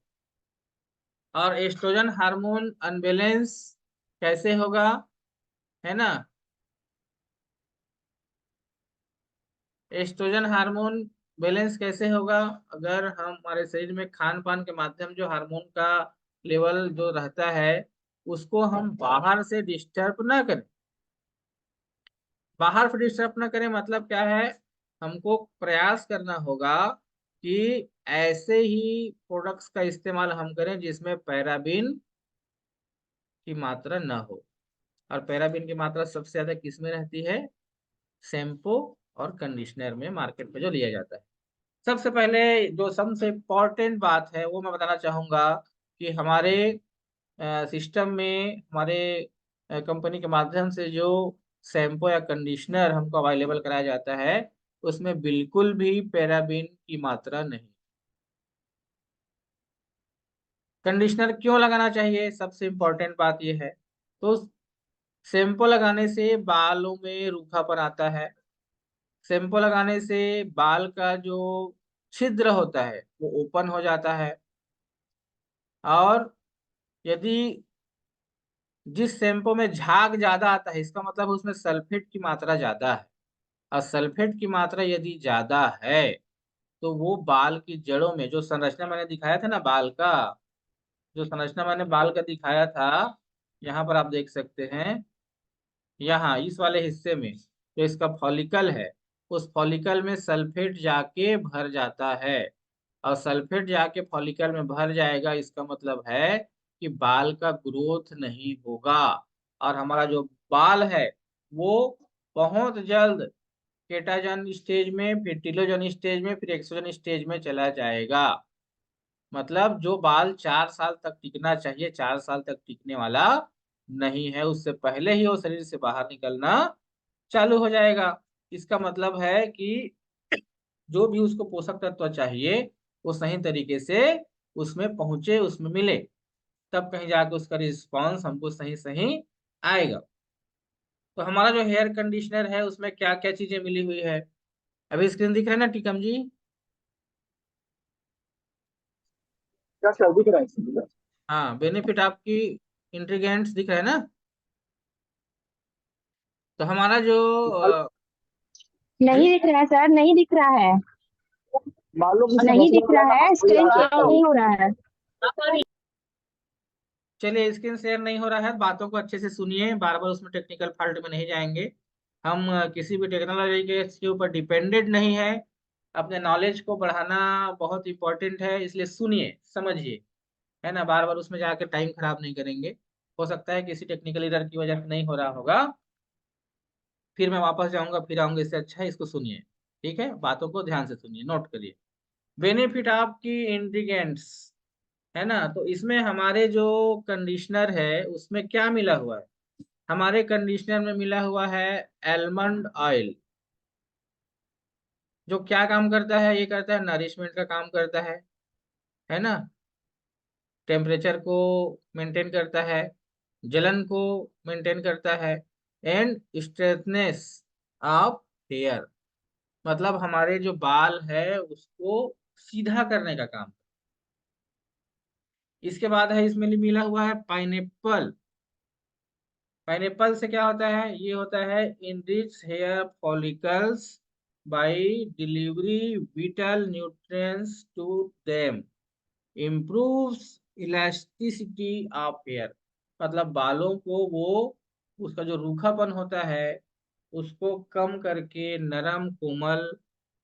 और एस्ट्रोजन हार्मोन अनबैलेंस कैसे होगा, है ना, एस्ट्रोजन हार्मोन बैलेंस कैसे होगा, अगर हम हमारे शरीर में खान पान के माध्यम जो हार्मोन का लेवल जो रहता है उसको हम बाहर से डिस्टर्ब ना करें। बाहर से डिस्टर्ब ना करें मतलब क्या है, हमको प्रयास करना होगा कि ऐसे ही प्रोडक्ट्स का इस्तेमाल हम करें जिसमें पैराबीन की मात्रा ना हो। और पैराबीन की मात्रा सबसे ज्यादा किसमें रहती है, शैम्पू और कंडीशनर में मार्केट में जो लिया जाता है। सबसे पहले जो सबसे इम्पोर्टेंट बात है वो मैं बताना चाहूंगा कि हमारे सिस्टम में, हमारे कंपनी के माध्यम से जो शैम्पू या कंडीशनर हमको अवेलेबल कराया जाता है उसमें बिल्कुल भी पैराबीन की मात्रा नहीं। कंडीशनर क्यों लगाना चाहिए, सबसे इम्पोर्टेंट बात यह है। तो शैम्पू लगाने से बालों में रूखापन आता है। शैम्पू लगाने से बाल का जो छिद्र होता है वो ओपन हो जाता है। और यदि जिस शैम्पू में झाग ज्यादा आता है इसका मतलब उसमें सल्फेट की मात्रा ज्यादा है। और सल्फेट की मात्रा यदि ज्यादा है तो वो बाल की जड़ों में, जो संरचना मैंने दिखाया था ना बाल का, जो संरचना मैंने बाल का दिखाया था, यहाँ पर आप देख सकते हैं, यहाँ इस वाले हिस्से में जो इसका फॉलिकल है उस फॉलिकल में सल्फेट जाके भर जाता है। और सल्फेट जाके फॉलिकल में भर जाएगा इसका मतलब है कि बाल का ग्रोथ नहीं होगा। और हमारा जो बाल है वो बहुत जल्द केटाजन स्टेज में, फिर टीलोजन स्टेज में, फिर एक्सोजन स्टेज में चला जाएगा। मतलब जो बाल 4 साल तक टिकना चाहिए 4 साल तक टिकने वाला नहीं है, उससे पहले ही वो शरीर से बाहर निकलना चालू हो जाएगा। इसका मतलब है कि जो भी उसको पोषक तत्व चाहिए वो सही तरीके से उसमें पहुंचे, उसमें मिले, तब कहीं जाके उसका रिस्पॉन्स हमको सही सही आएगा। तो हमारा जो हेयर कंडीशनर है उसमें क्या क्या चीजें मिली हुई है, अभी स्क्रीन दिख रहा है ना टीकम जी। क्या क्या दिख रहा है इसमें? हाँ, बेनिफिट आपकी इंग्रेडिएंट्स दिख रहा है ना। तो हमारा जो बाल- जी, नहीं दिख रहा है सर, नहीं दिख रहा है, बालों की नहीं समस्या दिख रहा है, कोई स्क्रीन आ शेयर सकता है। नहीं हो रहा है। चलिए स्क्रीन शेयर नहीं हो रहा है, बातों को अच्छे से सुनिए, बार बार उसमें टेक्निकल फॉल्ट में नहीं जाएंगे। हम किसी भी टेक्नोलॉजी के ऊपर डिपेंडेंट नहीं है। अपने नॉलेज को बढ़ाना बहुत इंपॉर्टेंट है, इसलिए सुनिए, समझिए, है ना, बार बार उसमें जाकर टाइम खराब नहीं करेंगे। हो सकता है किसी टेक्निकल एरर की वजह से नहीं हो रहा होगा, फिर मैं वापस जाऊंगा, फिर आऊंगा, इससे अच्छा है इसको सुनिए। ठीक है, बातों को ध्यान से सुनिए, नोट करिए। बेनिफिट आपकी इंग्रीडियंट्स, है ना। तो इसमें हमारे जो कंडीशनर है उसमें क्या मिला हुआ है, हमारे कंडीशनर में मिला हुआ है एलमंड ऑयल। जो क्या काम करता है, ये करता है नरिशमेंट का काम करता है ना, टेम्परेचर को मेंटेन करता है, जलन को मेंटेन करता है, एंड स्ट्रेटनेस ऑफ हेयर, मतलब हमारे जो बाल है उसको सीधा करने का काम। इसके बाद है इसमें मिला हुआ है पाइनएप्पल। पाइनएप्पल से क्या होता है, ये होता है enrich hair follicles by delivery vital nutrients to them, improves elasticity of hair. मतलब बालों को वो उसका जो रूखापन होता है उसको कम करके नरम कोमल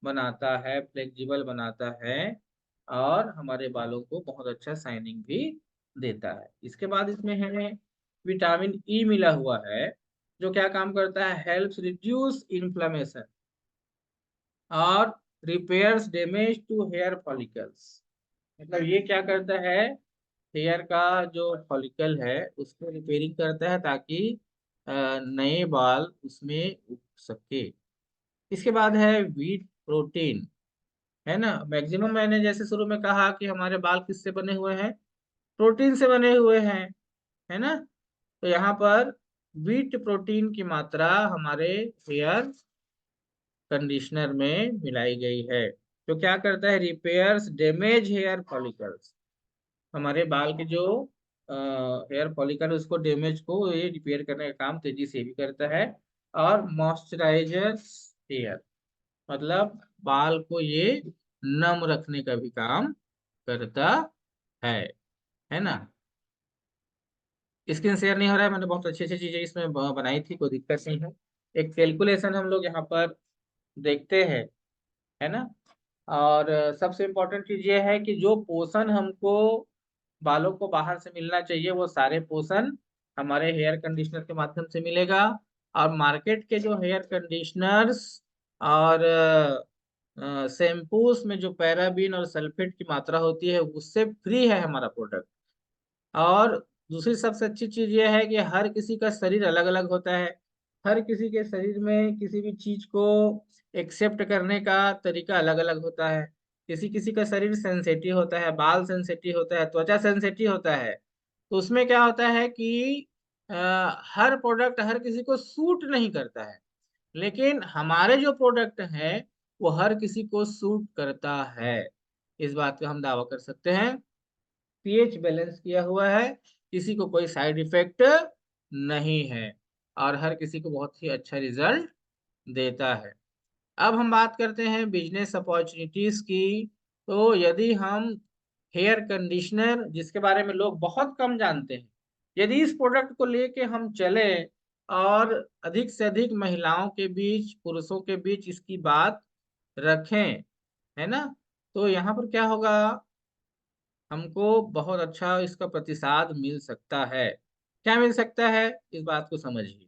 बनाता है, फ्लेक्सिबल बनाता है, और हमारे बालों को बहुत अच्छा शाइनिंग भी देता है। इसके बाद इसमें है विटामिन ई मिला हुआ है, जो क्या काम करता है, हेल्प्स रिड्यूस इन्फ्लेमेशन और repairs damage to hair follicles. मतलब ये क्या करता है, हेयर का जो फॉलिकल है उसको रिपेयरिंग करता है ताकि नए बाल उसमें उग सके। इसके बाद है व्हीट प्रोटीन, है ना। मैक्सिमम मैंने जैसे शुरू में कहा कि हमारे बाल किससे बने हुए हैं, प्रोटीन से बने हुए हैं, है ना। तो यहाँ पर व्हीट प्रोटीन की मात्रा हमारे हेयर कंडीशनर में मिलाई गई है, जो क्या करता है, रिपेयर्स डैमेज हेयर फॉलिकल्स। हमारे बाल के जो हेयर फॉलिकल उसको डैमेज को ये रिपेयर करने का काम तेजी से भी करता है। और मॉइस्चराइजर्स हेयर, मतलब बाल को ये नम रखने का भी काम करता है है ना। स्क्रीन शेयर नहीं हो रहा है, मैंने बहुत अच्छी अच्छी चीजें इसमें बनाई थी, कोई दिक्कत नहीं है। एक कैलकुलेशन हम लोग यहाँ पर देखते हैं, है ना। और सबसे इम्पोर्टेंट चीज ये है कि जो पोषण हमको बालों को बाहर से मिलना चाहिए वो सारे पोषण हमारे हेयर कंडीशनर के माध्यम से मिलेगा। और मार्केट के जो हेयर कंडीशनर्स और शैम्पूस में जो पैराबीन और सल्फेट की मात्रा होती है उससे फ्री है हमारा प्रोडक्ट। और दूसरी सबसे अच्छी चीज ये है कि हर किसी का शरीर अलग अलग होता है। हर किसी के शरीर में किसी भी चीज को एक्सेप्ट करने का तरीका अलग अलग होता है। किसी किसी का शरीर सेंसिटिव होता है, बाल सेंसिटिव होता है, त्वचा सेंसिटिव होता है। तो उसमें क्या होता है कि हर प्रोडक्ट हर किसी को सूट नहीं करता है। लेकिन हमारे जो प्रोडक्ट हैं वो हर किसी को सूट करता है, इस बात का हम दावा कर सकते हैं। पीएच बैलेंस किया हुआ है, किसी को कोई साइड इफेक्ट नहीं है, और हर किसी को बहुत ही अच्छा रिजल्ट देता है। अब हम बात करते हैं बिजनेस अपॉर्चुनिटीज की। तो यदि हम हेयर कंडीशनर, जिसके बारे में लोग बहुत कम जानते हैं, यदि इस प्रोडक्ट को लेके हम चले और अधिक से अधिक महिलाओं के बीच, पुरुषों के बीच इसकी बात रखें, है ना, तो यहाँ पर क्या होगा, हमको बहुत अच्छा इसका प्रतिसाद मिल सकता है। क्या मिल सकता है, इस बात को समझिए।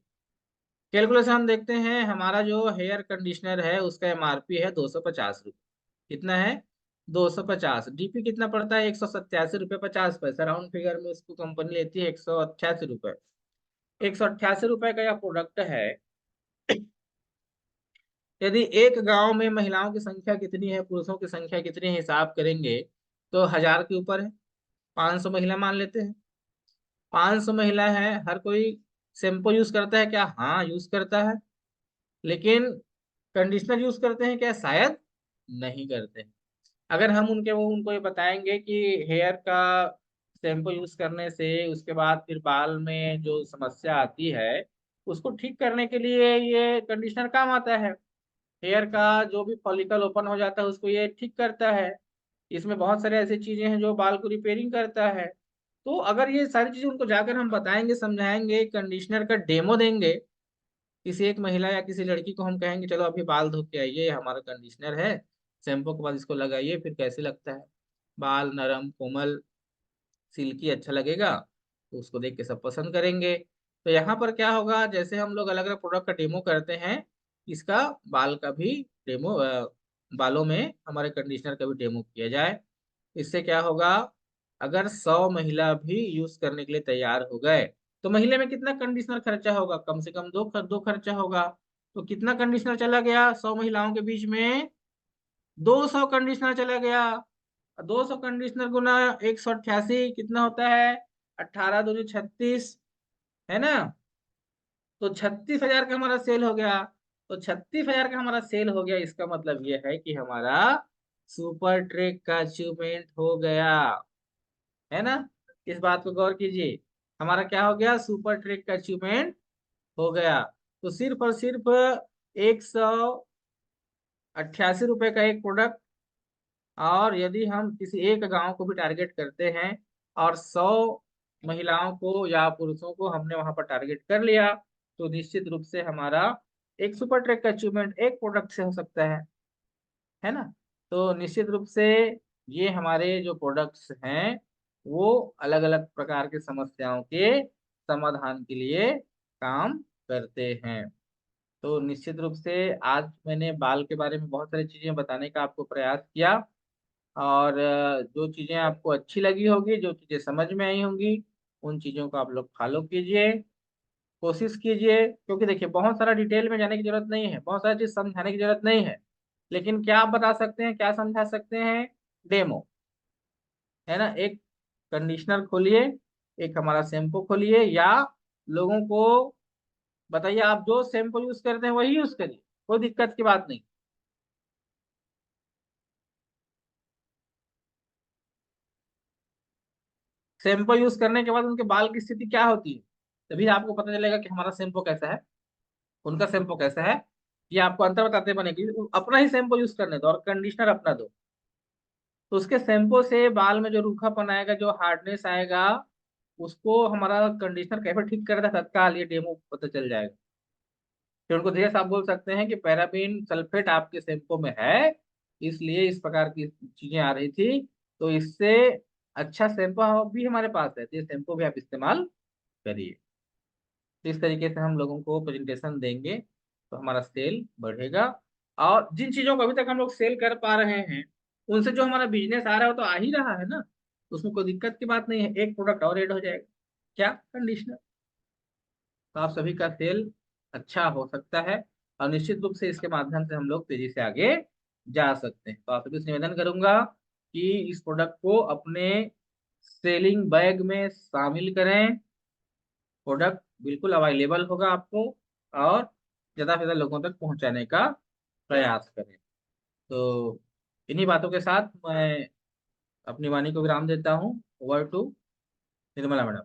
कैलकुलेशन हम देखते हैं, हमारा जो हेयर कंडीशनर है उसका एमआरपी है 250 रुपये। कितना है, 250। डीपी कितना पड़ता है, 187 रुपये 50 पैसा। राउंड फिगर में उसको कंपनी लेती है 188 रुपये। 188 रुपये का यह प्रोडक्ट है। यदि एक गांव में महिलाओं की संख्या कितनी है, पुरुषों की संख्या कितनी है, हिसाब करेंगे तो 1000 के ऊपर है। 500 महिला मान लेते हैं। 500 महिला है, हर कोई शैम्पू यूज करता है क्या, हाँ यूज करता है। लेकिन कंडीशनर यूज करते हैं क्या, शायद नहीं करते हैं। अगर हम उनको ये बताएंगे कि हेयर का शैम्पू यूज करने से उसके बाद फिर बाल में जो समस्या आती है उसको ठीक करने के लिए ये कंडीशनर काम आता है। हेयर का जो भी फॉलिकल ओपन हो जाता है उसको ये ठीक करता है। इसमें बहुत सारे ऐसी चीजें हैं जो बाल को रिपेयरिंग करता है। तो अगर ये सारी चीजें उनको जाकर हम बताएंगे, समझाएंगे, कंडीशनर का डेमो देंगे, किसी एक महिला या किसी लड़की को हम कहेंगे चलो अभी बाल धो के आइए, ये हमारा कंडीशनर है, शैम्पू के बाद इसको लगाइए, फिर कैसे लगता है, बाल नरम कोमल सिल्की अच्छा लगेगा, तो उसको देख के सब पसंद करेंगे। तो यहाँ पर क्या होगा, जैसे हम लोग अलग अलग प्रोडक्ट का डेमो करते हैं, इसका बाल का भी डेमो, बालों में हमारे कंडीशनर का भी डेमो किया जाए। इससे क्या होगा, अगर 100 महिला भी यूज करने के लिए तैयार हो गए तो महीने में कितना कंडीशनर खर्चा होगा, कम से कम दो खर्चा होगा। तो कितना कंडीशनर चला गया 100 महिलाओं के बीच में, 200 कंडीशनर चला गया। 200 कंडीशनर गुना 188 कितना होता है, 18 दूनी 36, है ना। तो 36,000 का हमारा सेल हो गया। तो 36,000 का हमारा सेल हो गया, इसका मतलब ये है कि हमारा सुपर ट्रिक का अचीवमेंट हो गया, है ना। इस बात को गौर कीजिए, हमारा क्या हो गया, सुपर ट्रिक का अचीवमेंट हो गया। तो सिर्फ और सिर्फ 188 रुपए का एक प्रोडक्ट, और यदि हम किसी एक गांव को भी टारगेट करते हैं और 100 महिलाओं को या पुरुषों को हमने वहां पर टारगेट कर लिया, तो निश्चित रूप से हमारा एक सुपर ट्रैक का अचीवमेंट एक प्रोडक्ट से हो सकता है ना। तो निश्चित रूप से ये हमारे जो प्रोडक्ट्स हैं वो अलग अलग प्रकार की समस्याओं के समाधान के लिए काम करते हैं। तो निश्चित रूप से आज मैंने बाल के बारे में बहुत सारी चीजें बताने का आपको प्रयास किया, और जो चीजें आपको अच्छी लगी होगी, जो चीजें समझ में आई होंगी, उन चीजों को आप लोग फॉलो कीजिए, कोशिश कीजिए। क्योंकि देखिए, बहुत सारा डिटेल में जाने की जरूरत नहीं है, बहुत सारी चीज समझाने की जरूरत नहीं है, लेकिन क्या आप बता सकते हैं, क्या समझा सकते हैं, डेमो, है ना। एक कंडीशनर खोलिए, एक हमारा शैम्पू खोलिए, या लोगों को बताइए, आप जो शैम्पू यूज करते हैं वही यूज करिए, कोई दिक्कत की बात नहीं। शैम्पू यूज करने के बाद उनके बाल की स्थिति क्या होती है, तभी आपको पता चलेगा कि हमारा शैम्पू कैसा है, उनका शैम्पू कैसा है। ये आपको अंतर बताते बनेगी। अपना ही शैम्पू यूज करने दो और कंडीशनर अपना दो, तो उसके शैम्पू से बाल में जो रूखापन आएगा, जो हार्डनेस आएगा, उसको हमारा कंडीशनर कैसे ठीक कर देता है, तत्काल ये डेमो पता चल जाएगा। फिर उनको धीरे से आप बोल सकते हैं कि पैराबीन सल्फेट आपके शैम्पू में है, इसलिए इस प्रकार की चीजें आ रही थी, तो इससे अच्छा शैम्पू भी हमारे पास है, तो ये शैम्पू भी आप इस्तेमाल करिए। तो इस तरीके से हम लोगों को प्रेजेंटेशन देंगे तो हमारा सेल बढ़ेगा। और जिन चीजों को अभी तक हम लोग सेल कर पा रहे हैं, उनसे जो हमारा बिजनेस आ रहा है वो तो आ ही रहा है ना, उसमें कोई दिक्कत की बात नहीं है, एक प्रोडक्ट और ऐड हो जाएगा, क्या, कंडीशनर। तो आप सभी का सेल अच्छा हो सकता है, और निश्चित रूप से इसके माध्यम से हम लोग तेजी से आगे जा सकते हैं। तो आप सभी से निवेदन करूंगा कि इस प्रोडक्ट को अपने सेलिंग बैग में शामिल करें। प्रोडक्ट बिल्कुल अवेलेबल होगा आपको, और ज़्यादा से ज़्यादा लोगों तक पहुंचाने का प्रयास करें। तो इन्हीं बातों के साथ मैं अपनी वाणी को विराम देता हूँ। Over to Nirmala madam.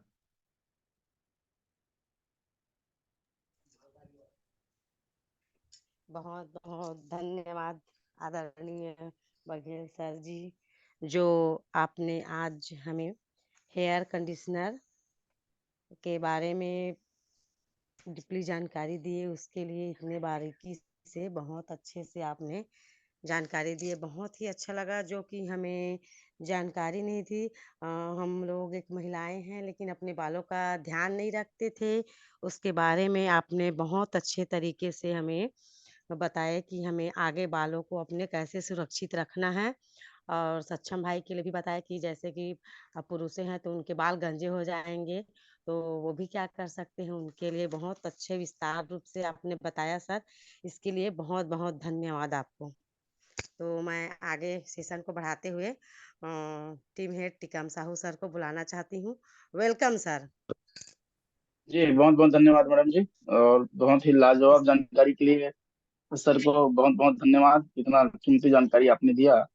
बहुत बहुत धन्यवाद आदरणीय बघेल सर जी, जो आपने आज हमें हेयर कंडीशनर के बारे में डीपली जानकारी दी है, उसके लिए हमें बारीकी से बहुत अच्छे से आपने जानकारी दी है। बहुत ही अच्छा लगा, जो कि हमें जानकारी नहीं थी। हम लोग एक महिलाएं हैं लेकिन अपने बालों का ध्यान नहीं रखते थे, उसके बारे में आपने बहुत अच्छे तरीके से हमें बताया कि हमें आगे बालों को अपने कैसे सुरक्षित रखना है। और सक्षम भाई के लिए भी बताया कि जैसे कि पुरुष हैं तो उनके बाल गंजे हो जाएंगे, तो वो भी क्या कर सकते हैं, उनके लिए बहुत अच्छे विस्तार रूप से आपने बताया सर। इसके लिए बहुत बहुत धन्यवाद आपको। तो मैं आगे सेशन को बढ़ाते हुए team head Tikam Sahu sir को बुलाना चाहती हूँ। Welcome sir. जी बहुत बहुत धन्यवाद मैडम जी, और बहुत ही लाजवाब जानकारी के लिए सर को बहुत बहुत धन्यवाद, इतना कीमती जानकारी आपने दिया।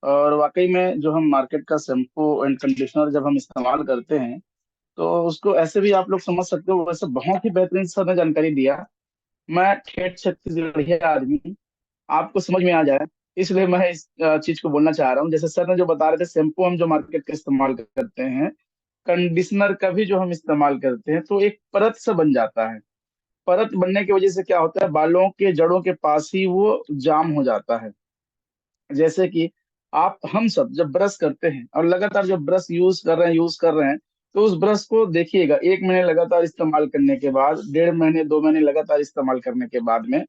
और वाकई में जो हम मार्केट का शैम्पू एंड कंडीशनर जब हम इस्तेमाल करते हैं, तो उसको ऐसे भी आप लोग समझ सकते हो, वैसे बहुत ही बेहतरीन सर ने जानकारी दिया। मैं ठेठ छत्तीसगढ़िया आदमी, आपको समझ में आ जाए, इसलिए मैं इस चीज को बोलना चाह रहा हूँ। जैसे सर ने जो बता रहे थे, शैम्पू हम जो मार्केट का इस्तेमाल करते हैं, कंडीशनर का भी जो हम इस्तेमाल करते हैं, तो एक परत सा बन जाता है। परत बनने की वजह से क्या होता है, बालों के जड़ों के पास ही वो जाम हो जाता है। जैसे कि आप हम सब जब ब्रश करते हैं और लगातार जब ब्रश यूज कर रहे हैं, तो उस ब्रश को देखिएगा, 1 महीने लगातार इस्तेमाल करने के बाद, 1.5 महीने 2 महीने लगातार इस्तेमाल करने के बाद में,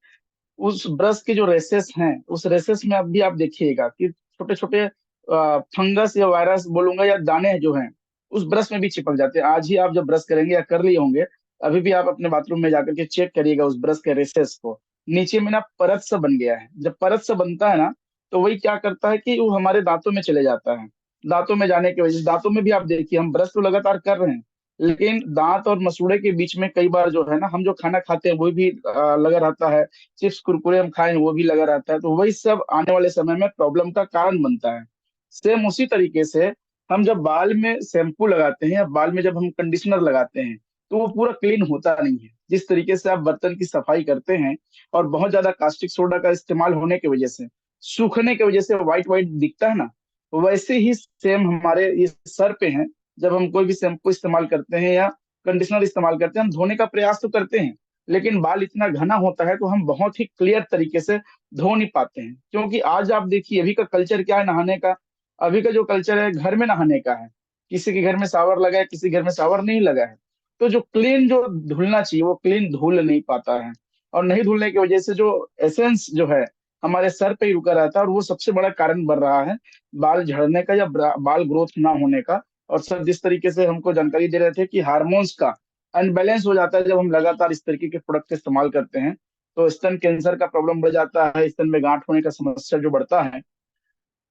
उस ब्रश के जो रेसेस हैं, उस रेसेस में अब भी आप देखिएगा कि छोटे छोटे फंगस या वायरस बोलूंगा, या दाने जो हैं, उस ब्रश में भी चिपक जाते हैं। आज ही आप जब ब्रश करेंगे या कर लिए होंगे, अभी भी आप अपने बाथरूम में जाकर के चेक करिएगा उस ब्रश के रेसेस को। नीचे में ना परत सा बन गया है। जब परत सा बनता है ना, तो वही क्या करता है कि वो हमारे दांतों में चले जाता है। दांतों में जाने की वजह से, दांतों में भी आप देखिए, हम ब्रश तो लगातार कर रहे हैं, लेकिन दांत और मसूड़े के बीच में कई बार जो है ना, हम जो खाना खाते हैं वो भी लगा रहता है, चिप्स कुरकुरे हम खाएं वो भी लगा रहता है, तो वही सब आने वाले समय में प्रॉब्लम का कारण बनता है। सेम उसी तरीके से हम जब बाल में शैम्पू लगाते हैं या बाल में जब हम कंडीशनर लगाते हैं, तो वो पूरा क्लीन होता नहीं है। जिस तरीके से आप बर्तन की सफाई करते हैं और बहुत ज्यादा कास्टिक सोडा का इस्तेमाल होने की वजह से, सूखने की वजह से व्हाइट व्हाइट दिखता है ना, वैसे ही सेम हमारे ये सर पे है। जब हम कोई भी शैम्पू इस्तेमाल करते हैं या कंडीशनर इस्तेमाल करते हैं, हम धोने का प्रयास तो करते हैं, लेकिन बाल इतना घना होता है तो हम बहुत ही क्लियर तरीके से धो नहीं पाते हैं। क्योंकि आज आप देखिए अभी का कल्चर क्या है नहाने का। अभी का जो कल्चर है घर में नहाने का है। किसी के घर में शावर लगा है, किसी घर में शावर नहीं लगा है। तो जो क्लीन जो धुलना चाहिए वो क्लीन धुल नहीं पाता है। और नहीं धुलने की वजह से जो एसेंस जो है हमारे सर पे ही रुका रहता है, और वो सबसे बड़ा कारण बन रहा है बाल झड़ने का या बाल ग्रोथ ना होने का। और सर जिस तरीके से हमको जानकारी दे रहे थे कि हार्मोन्स का अनबैलेंस हो जाता है जब हम लगातार इस तरीके के प्रोडक्ट का इस्तेमाल करते हैं, तो स्तन कैंसर का प्रॉब्लम बढ़ जाता है, स्तन में गांठ होने का समस्या जो बढ़ता है,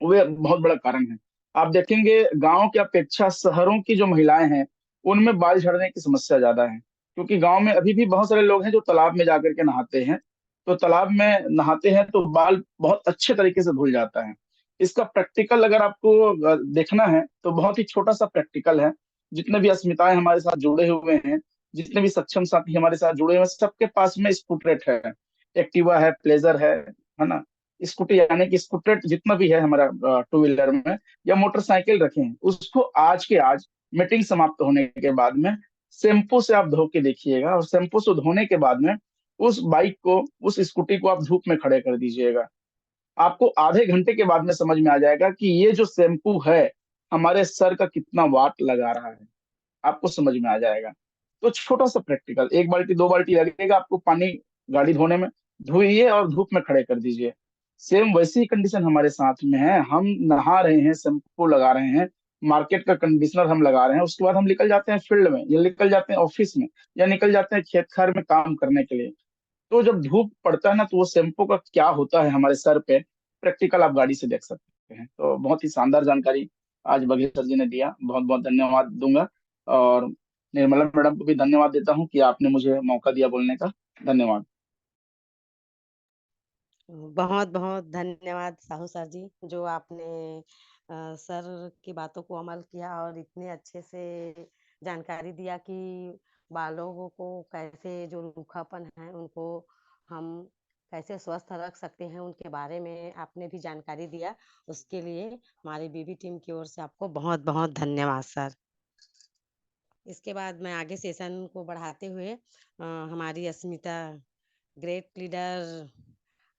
वो एक बहुत बड़ा कारण है। आप देखेंगे गांव की अपेक्षा शहरों की जो महिलाएं हैं उनमें बाल झड़ने की समस्या ज्यादा है। क्योंकि गांव में अभी भी बहुत सारे लोग हैं जो तालाब में जाकर के नहाते हैं। तो तालाब में नहाते हैं तो बाल बहुत अच्छे तरीके से धुल जाता है। इसका प्रैक्टिकल अगर आपको देखना है तो बहुत ही छोटा सा प्रैक्टिकल है। जितने भी अस्मिताएं हमारे साथ जुड़े हुए हैं, जितने भी सक्षम साथी हमारे साथ जुड़े हुए हैं, सबके पास में स्कूटरेट है, एक्टिवा है, प्लेजर है ना। स्कूटी यानी कि स्कूटर जितना भी है हमारा टू व्हीलर में, या मोटरसाइकिल रखे हैं, उसको आज के आज मीटिंग समाप्त होने के बाद में शैम्पू से आप धो के देखिएगा। और शैम्पू से धोने के बाद में उस बाइक को, उस स्कूटी को आप धूप में खड़े कर दीजिएगा। आपको आधे घंटे के बाद में समझ में आ जाएगा कि ये जो शैम्पू है हमारे सर का कितना वाट लगा रहा है। आपको समझ में आ जाएगा। तो छोटा सा प्रैक्टिकल, 1 बाल्टी 2 बाल्टी लगेगा आपको पानी गाड़ी धोने में, धोइए और धूप में खड़े कर दीजिए। सेम वैसी ही कंडीशन हमारे साथ में है। हम नहा रहे हैं, शैम्पू लगा रहे हैं, मार्केट का कंडीशनर हम लगा रहे हैं, उसके बाद हम निकल जाते हैं फील्ड में, या निकल जाते हैं ऑफिस में, या निकल जाते हैं खेत खार में काम करने के लिए। तो जब धूप पड़ता है ना, तो वो शैम्पू का क्या होता है हमारे सर पे, प्रैक्टिकल आप गाड़ी से देख सकते हैं। तो बहुत ही शानदार जानकारी आज बघेल सर जी ने दिया, बहुत बहुत धन्यवाद दूंगा। और निर्मला मैडम को भी धन्यवाद देता हूँ कि आपने मुझे मौका दिया बोलने का। धन्यवाद। बहुत बहुत धन्यवाद साहू सर जी, जो आपने सर की बातों को अमल किया और इतने अच्छे से जानकारी दिया कि बालों को कैसे, जो रूखापन है उनको हम कैसे स्वस्थ रख सकते हैं, उनके बारे में आपने भी जानकारी दिया। उसके लिए हमारी बीबी टीम की ओर से आपको बहुत बहुत धन्यवाद सर। इसके बाद मैं आगे सेशन को बढ़ाते हुए हमारी अस्मिता great leader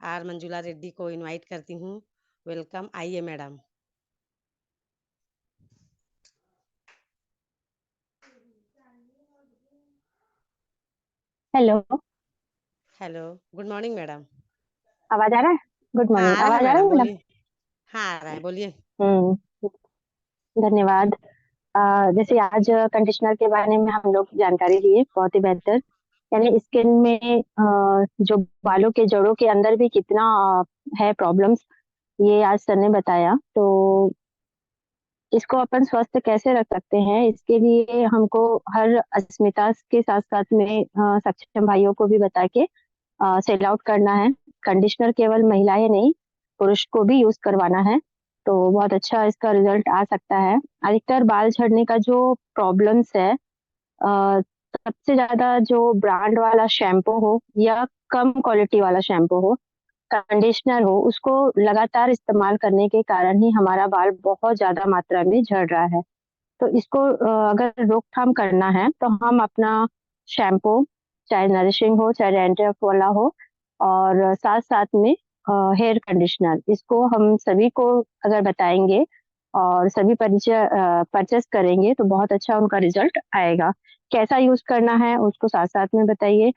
R Manjula Reddy को इनवाइट करती हूँ। वेलकम, आइए madam. Hello. Hello, good morning madam. आवाज आ रहा है? गुड हाँ मॉर्निंग, आ रहा है आवाज आ रहा मैडम, है मैडम? बोलिए। हाँ आ रहा है, बोलिए। हम्म। धन्यवाद। जैसे आज कंडीशनर के बारे में हम लोग जानकारी लिए, बहुत ही बेहतर। यानी स्किन में जो बालों के जड़ों के अंदर भी कितना है प्रॉब्लम्स, ये आज सर ने बताया। तो इसको अपन स्वस्थ कैसे रख सकते हैं, इसके लिए हमको हर अस्मिता के साथ साथ में सक्षम भाइयों को भी बता के सेल आउट करना है। कंडीशनर केवल महिलाएं नहीं, पुरुष को भी यूज करवाना है, तो बहुत अच्छा इसका रिजल्ट आ सकता है। अधिकतर बाल झड़ने का जो प्रॉब्लम्स है, सबसे ज्यादा जो ब्रांड वाला शैम्पू हो या कम क्वालिटी वाला शैम्पू हो, कंडीशनर हो, उसको लगातार इस्तेमाल करने के कारण ही हमारा बाल बहुत ज्यादा मात्रा में झड़ रहा है। तो इसको अगर रोकथाम करना है तो हम अपना शैम्पू, चाहे नरिशिंग हो चाहे डैंड्रफ वाला हो, और साथ साथ में हेयर कंडीशनर, इसको हम सभी को अगर बताएंगे और सभी परचेस करेंगे तो बहुत अच्छा उनका रिजल्ट आएगा। कैसा यूज करना है उसको साथ साथ में बताइए।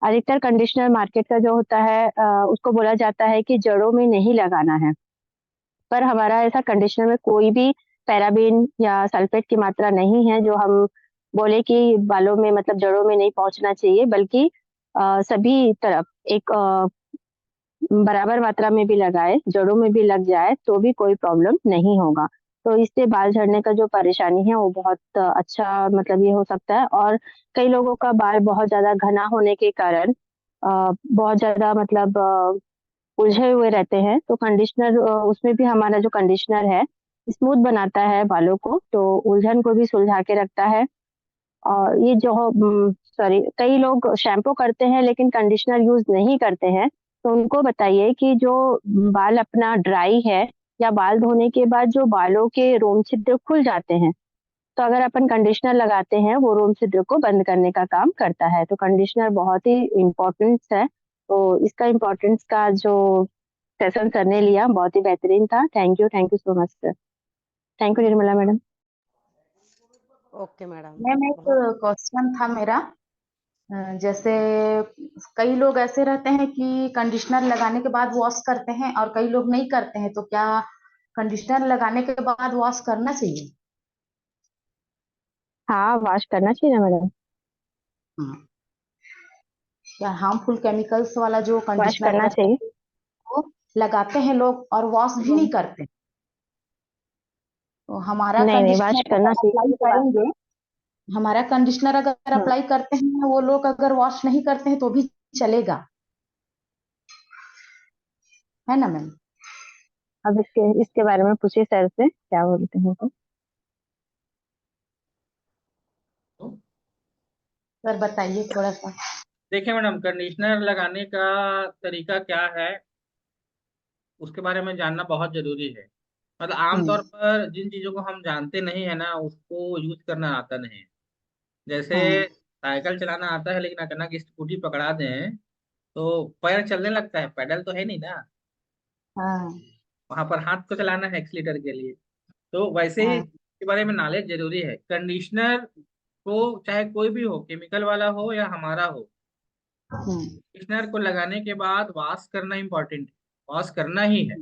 अधिकतर कंडीशनर मार्केट का जो होता है, उसको बोला जाता है कि जड़ों में नहीं लगाना है, पर हमारा ऐसा कंडीशनर में कोई भी पैराबीन या सल्फेट की मात्रा नहीं है जो हम बोले कि बालों में, मतलब जड़ों में नहीं पहुंचना चाहिए, बल्कि सभी तरफ एक बराबर मात्रा में भी लगाए, जड़ों में भी लग जाए तो भी कोई प्रॉब्लम नहीं होगा। तो इससे बाल झड़ने का जो परेशानी है वो बहुत अच्छा मतलब ये हो सकता है। और कई लोगों का बाल बहुत ज़्यादा घना होने के कारण बहुत ज़्यादा मतलब उलझे हुए रहते हैं, तो कंडीशनर उसमें भी हमारा जो कंडीशनर है, स्मूथ बनाता है बालों को, तो उलझन को भी सुलझा के रखता है। और ये जो सॉरी कई लोग शैम्पू करते हैं लेकिन कंडीशनर यूज़ नहीं करते हैं, तो उनको बताइए कि जो बाल अपना ड्राई है या बाल धोने के बाद जो बालों के रोम छिद्र खुल जाते हैं, तो अगर अपन कंडीशनर लगाते हैं, वो रोम छिद्र को बंद करने का काम करता है। तो कंडीशनर बहुत ही इम्पोर्टेंस है। तो इसका इम्पोर्टेंस का जो सेशन सर ने लिया, बहुत ही बेहतरीन था। Thank you so much sir. Thank you Nirmala madam. Okay madam, ma'am एक बहुत क्वेश्चन था मेरा। जैसे कई लोग ऐसे रहते हैं कि कंडीशनर लगाने के बाद वॉश करते हैं और कई लोग नहीं करते हैं, तो क्या कंडीशनर लगाने के बाद वॉश करना चाहिए? हाँ, वॉश करना चाहिए ना मैडम, हाँ। क्या हार्मफुल केमिकल्स वाला जो वॉश कंडीशनर करना रहता है चाहिए। वो लगाते हैं लोग और वॉश भी नहीं करते। तो हमारा नहीं, वॉश कंडीशनर करना अगर चाहिए अप्लाई उसके बाद। करेंगे, हमारा कंडीशनर अगर हुँ, अप्लाई करते हैं, वो लोग अगर वॉश नहीं करते हैं तो भी चलेगा, है ना मैम? अब इसके इसके बारे में पूछिए सर से, क्या बोलते हैं वो? तो सर बताइए थोड़ा सा। देखिए मैडम, कंडीशनर लगाने का तरीका क्या है उसके बारे में जानना बहुत जरूरी है। मतलब आमतौर हम्म। पर जिन चीजों को हम जानते नहीं है ना, उसको यूज करना आता नहीं है। जैसे हाँ। साइकिल चलाना आता है लेकिन अचानक स्कूटी पकड़ा दें तो पैर चलने लगता है, पैडल तो है नहीं ना, हाँ। वहां पर हाथ को चलाना है एक्सीलेटर के लिए। तो वैसे ही हाँ। इसके बारे में नॉलेज जरूरी है। कंडीशनर को चाहे कोई भी हो, केमिकल वाला हो या हमारा हो, हम्म। कंडीशनर को लगाने के बाद वॉश करना इम्पोर्टेंट है। वॉश करना ही है,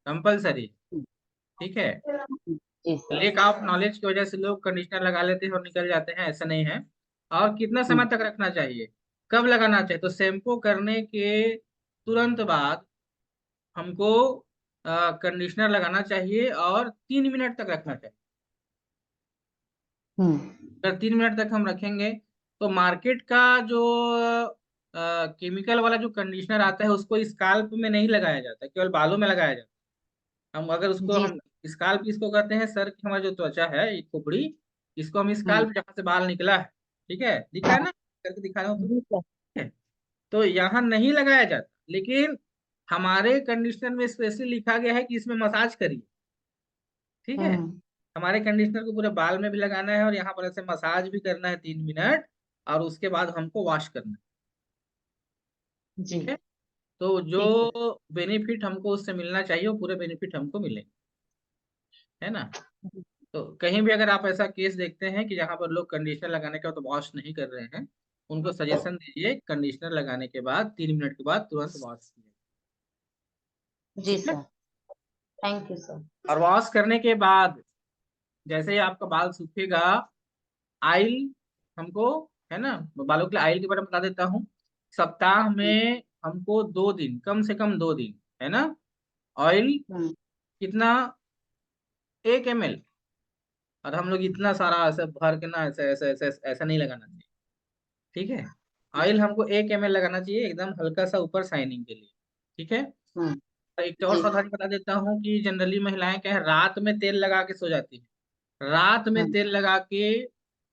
कंपलसरी। ठीक है। जी सर। लेक ऑफ नॉलेज की वजह से लोग कंडीशनर लगा लेते हैं और निकल जाते हैं, ऐसा नहीं है। और कितना समय हम्म। तक रखना चाहिए, कब लगाना चाहिए, तो शैम्पू करने के तुरंत बाद हमको कंडीशनर लगाना चाहिए और 3 मिनट तक रखना चाहिए। हम्म। अगर 3 मिनट तक हम रखेंगे तो मार्केट का जो केमिकल वाला जो कंडीशनर आता है उसको स्काल्प में नहीं लगाया जाता, केवल बालों में लगाया जाता है। हम अगर उसको जी। हम स्काल्प इसको कहते हैं, सर की हमारी जो त्वचा है ये खोपड़ी, इसको हम हम्म। स्काल्प जहाँ से बाल निकला है, ठीक है, दिख रहा हाँ। है ना, करके दिखा रहा हूँ तो, जी सर। ठीक है। तो यहाँ नहीं लगाया जाता, लेकिन हमारे कंडीशनर में स्पेशली लिखा गया है कि इसमें मसाज करिए। ठीक है। हम्म। हमारे कंडीशनर को पूरे बाल में भी लगाना है और यहाँ पर ऐसे मसाज भी करना है 3 मिनट, और उसके बाद हमको वॉश करना है। जी। ठीक है। तो ठीक है। जो बेनिफिट हमको उससे मिलना चाहिए वो पूरे बेनिफिट हमको मिलेंगे, है ना। तो कहीं भी अगर आप ऐसा केस देखते हैं कि जहाँ पर लोग कंडीशनर लगाने के बाद तो वॉश नहीं कर रहे हैं, उनको सजेशन दीजिए कंडीशनर लगाने के बाद 3 मिनट के बाद तुरंत वॉश कीजिए। जी ठीक है। सर। Thank you sir. और वॉश करने के बाद जैसे ही आपका बाल सूखेगा, आयल हमको, है ना, बालों के लिए आयल के बारे में बता देता हूँ। सप्ताह में हमको 2 दिन, कम से कम 2 दिन, है ना, ऑयल हम्म। कितना, 1 ml। और हम लोग इतना सारा ऐसे भर के ना ऐसे ऐसे ऐसे ऐसा नहीं लगाना चाहिए। ठीक है। ऑयल हमको 1 ml लगाना चाहिए, एकदम हल्का सा ऊपर शाइनिंग के लिए। ठीक है। हम्म। और एक और जी। सावधानी बता देता हूँ कि जनरली महिलाएं क्या है, रात में तेल लगा के सो जाती है। रात में हम्म। तेल लगा के,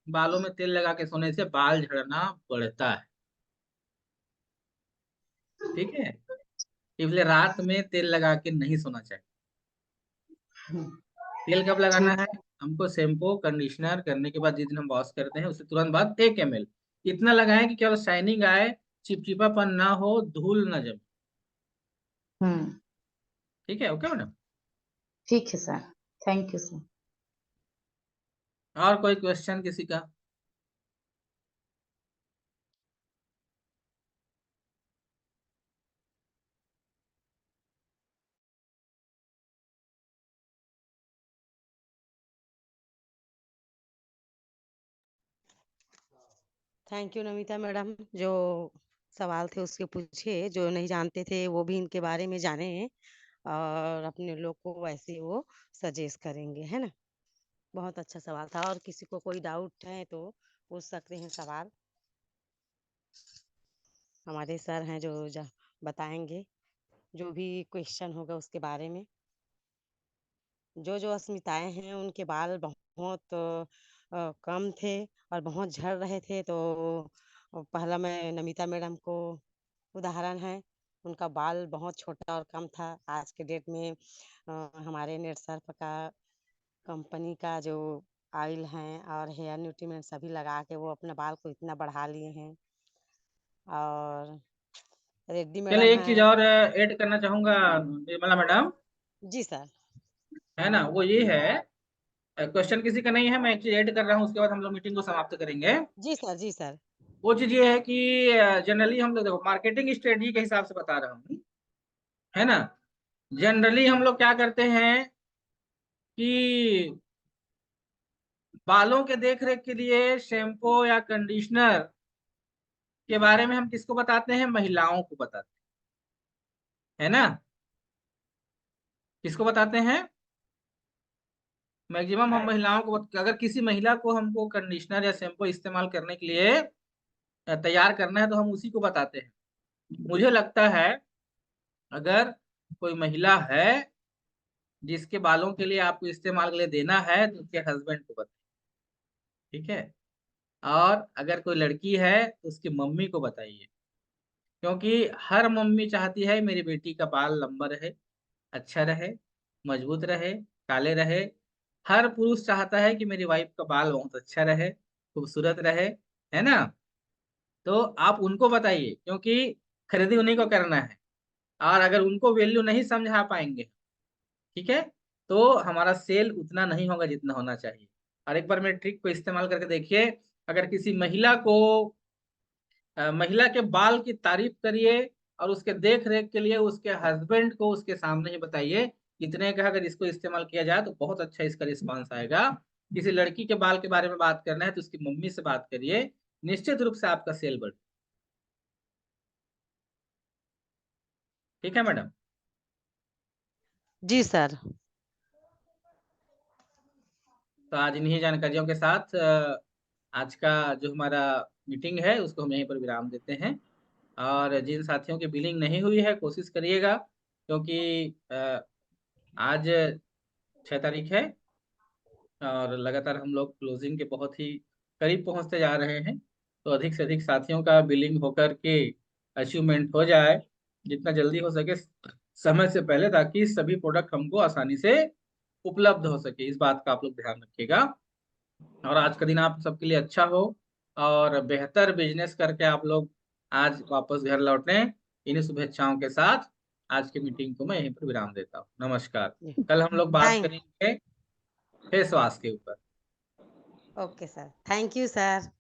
बालों में तेल लगा के सोने से बाल झड़ना बढ़ता है। ठीक है। इसलिए रात में तेल लगा के नहीं सोना चाहिए। हम्म। तेल कब लगाना ठीक है, है। हमको शैम्पू कंडीशनर करने के बाद जिस दिन हम वॉश करते हैं उससे तुरंत बाद 1 ml इतना लगाएं कि केवल शाइनिंग आए, चिपचिपापन ना हो, धूल ना जमे। हम्म। ठीक है, ओके मैडम। ठीक है सर। Thank you sir. और कोई क्वेश्चन किसी का? थैंक यू नमिता मैडम, जो सवाल थे उसके पूछे, जो नहीं जानते थे वो भी इनके बारे में जाने और अपने लोग को वैसे वो सजेस्ट करेंगे, है ना। बहुत अच्छा सवाल था, और किसी को कोई डाउट है तो पूछ सकते हैं सवाल। हमारे सर हैं जो बताएंगे जो भी क्वेश्चन होगा उसके बारे में। जो अस्मिताएं हैं उनके बाल बहुत कम थे और बहुत झड़ रहे थे, तो पहला मैं नमिता मैडम को उदाहरण है, उनका बाल बहुत छोटा और कम था। आज के डेट में हमारे नेट सर्फ का कंपनी का जो ऑयल है और हेयर न्यूट्रीमेंट सभी लगा के वो अपने बाल को इतना बढ़ा लिए हैं। और रेड्डी चलिए मैडम एक चीज हैं। और ऐड करना चाहूंगा निर्मला मैडम, जी सर। है ना, वो ये है, क्वेश्चन किसी का नहीं है, मैं एक चीज ऐड कर रहा हूँ, उसके बाद हम लोग मीटिंग को समाप्त करेंगे। जी सर। जी सर। वो चीज ये है कि जनरली हम लोग देखो मार्केटिंग स्ट्रेटजी के हिसाब से बता रहा हूँ, है ना। जनरली हम लोग क्या करते हैं कि बालों के देख रेख के लिए शैम्पू या कंडीशनर के बारे में हम किसको बताते हैं? महिलाओं को बताते हैं, है ना। किसको बताते हैं? मैक्सिमम हम महिलाओं को अगर किसी महिला को हमको कंडीशनर या शैम्पू इस्तेमाल करने के लिए तैयार करना है तो हम उसी को बताते हैं। मुझे लगता है अगर कोई महिला है जिसके बालों के लिए आपको इस्तेमाल के लिए देना है तो उसके हस्बैंड को बताइए, ठीक है। और अगर कोई लड़की है तो उसकी मम्मी को बताइए, क्योंकि हर मम्मी चाहती है मेरी बेटी का बाल लंबा रहे, अच्छा रहे, मजबूत रहे, काले रहे। हर पुरुष चाहता है कि मेरी वाइफ का बाल बहुत अच्छा रहे, खूबसूरत रहे, है ना। तो आप उनको बताइए, क्योंकि खरीदी उन्हीं को करना है। और अगर उनको वैल्यू नहीं समझा पाएंगे, ठीक है, तो हमारा सेल उतना नहीं होगा जितना होना चाहिए। और एक बार मेरे ट्रिक को इस्तेमाल करके देखिए, अगर किसी महिला को महिला के बाल की तारीफ करिए और उसके देख रेख के लिए उसके हस्बैंड को उसके सामने ही बताइए। इतने का अगर इसको इस्तेमाल किया जाए तो बहुत अच्छा इसका रिस्पांस आएगा। किसी लड़की के बाल के बारे में बात करना है तो उसकी मम्मी से बात करिए, निश्चित रूप से आपका सेल बढ़े। ठीक है मैडम। जी सर। तो आज इन्हीं जानकारियों के साथ आज का जो हमारा मीटिंग है उसको हम यहीं पर विराम देते हैं। और जिन साथियों की बिलिंग नहीं हुई है कोशिश करिएगा, क्योंकि आज 6 तारीख है और लगातार हम लोग क्लोजिंग के बहुत ही करीब पहुंचते जा रहे हैं। तो अधिक से अधिक साथियों का बिलिंग होकर के अचीवमेंट हो जाए जितना जल्दी हो सके, समय से पहले, ताकि सभी प्रोडक्ट हमको आसानी से उपलब्ध हो सके। इस बात का आप लोग ध्यान रखिएगा। और आज का दिन आप सबके लिए अच्छा हो और बेहतर बिजनेस करके आप लोग आज वापस घर लौटें। इन्हीं शुभेच्छाओं के साथ आज की मीटिंग को मैं यहीं पर विराम देता हूँ। नमस्कार। कल हम लोग बात थैंक करेंगे फेस वॉश के ऊपर। Okay sir. Thank you sir.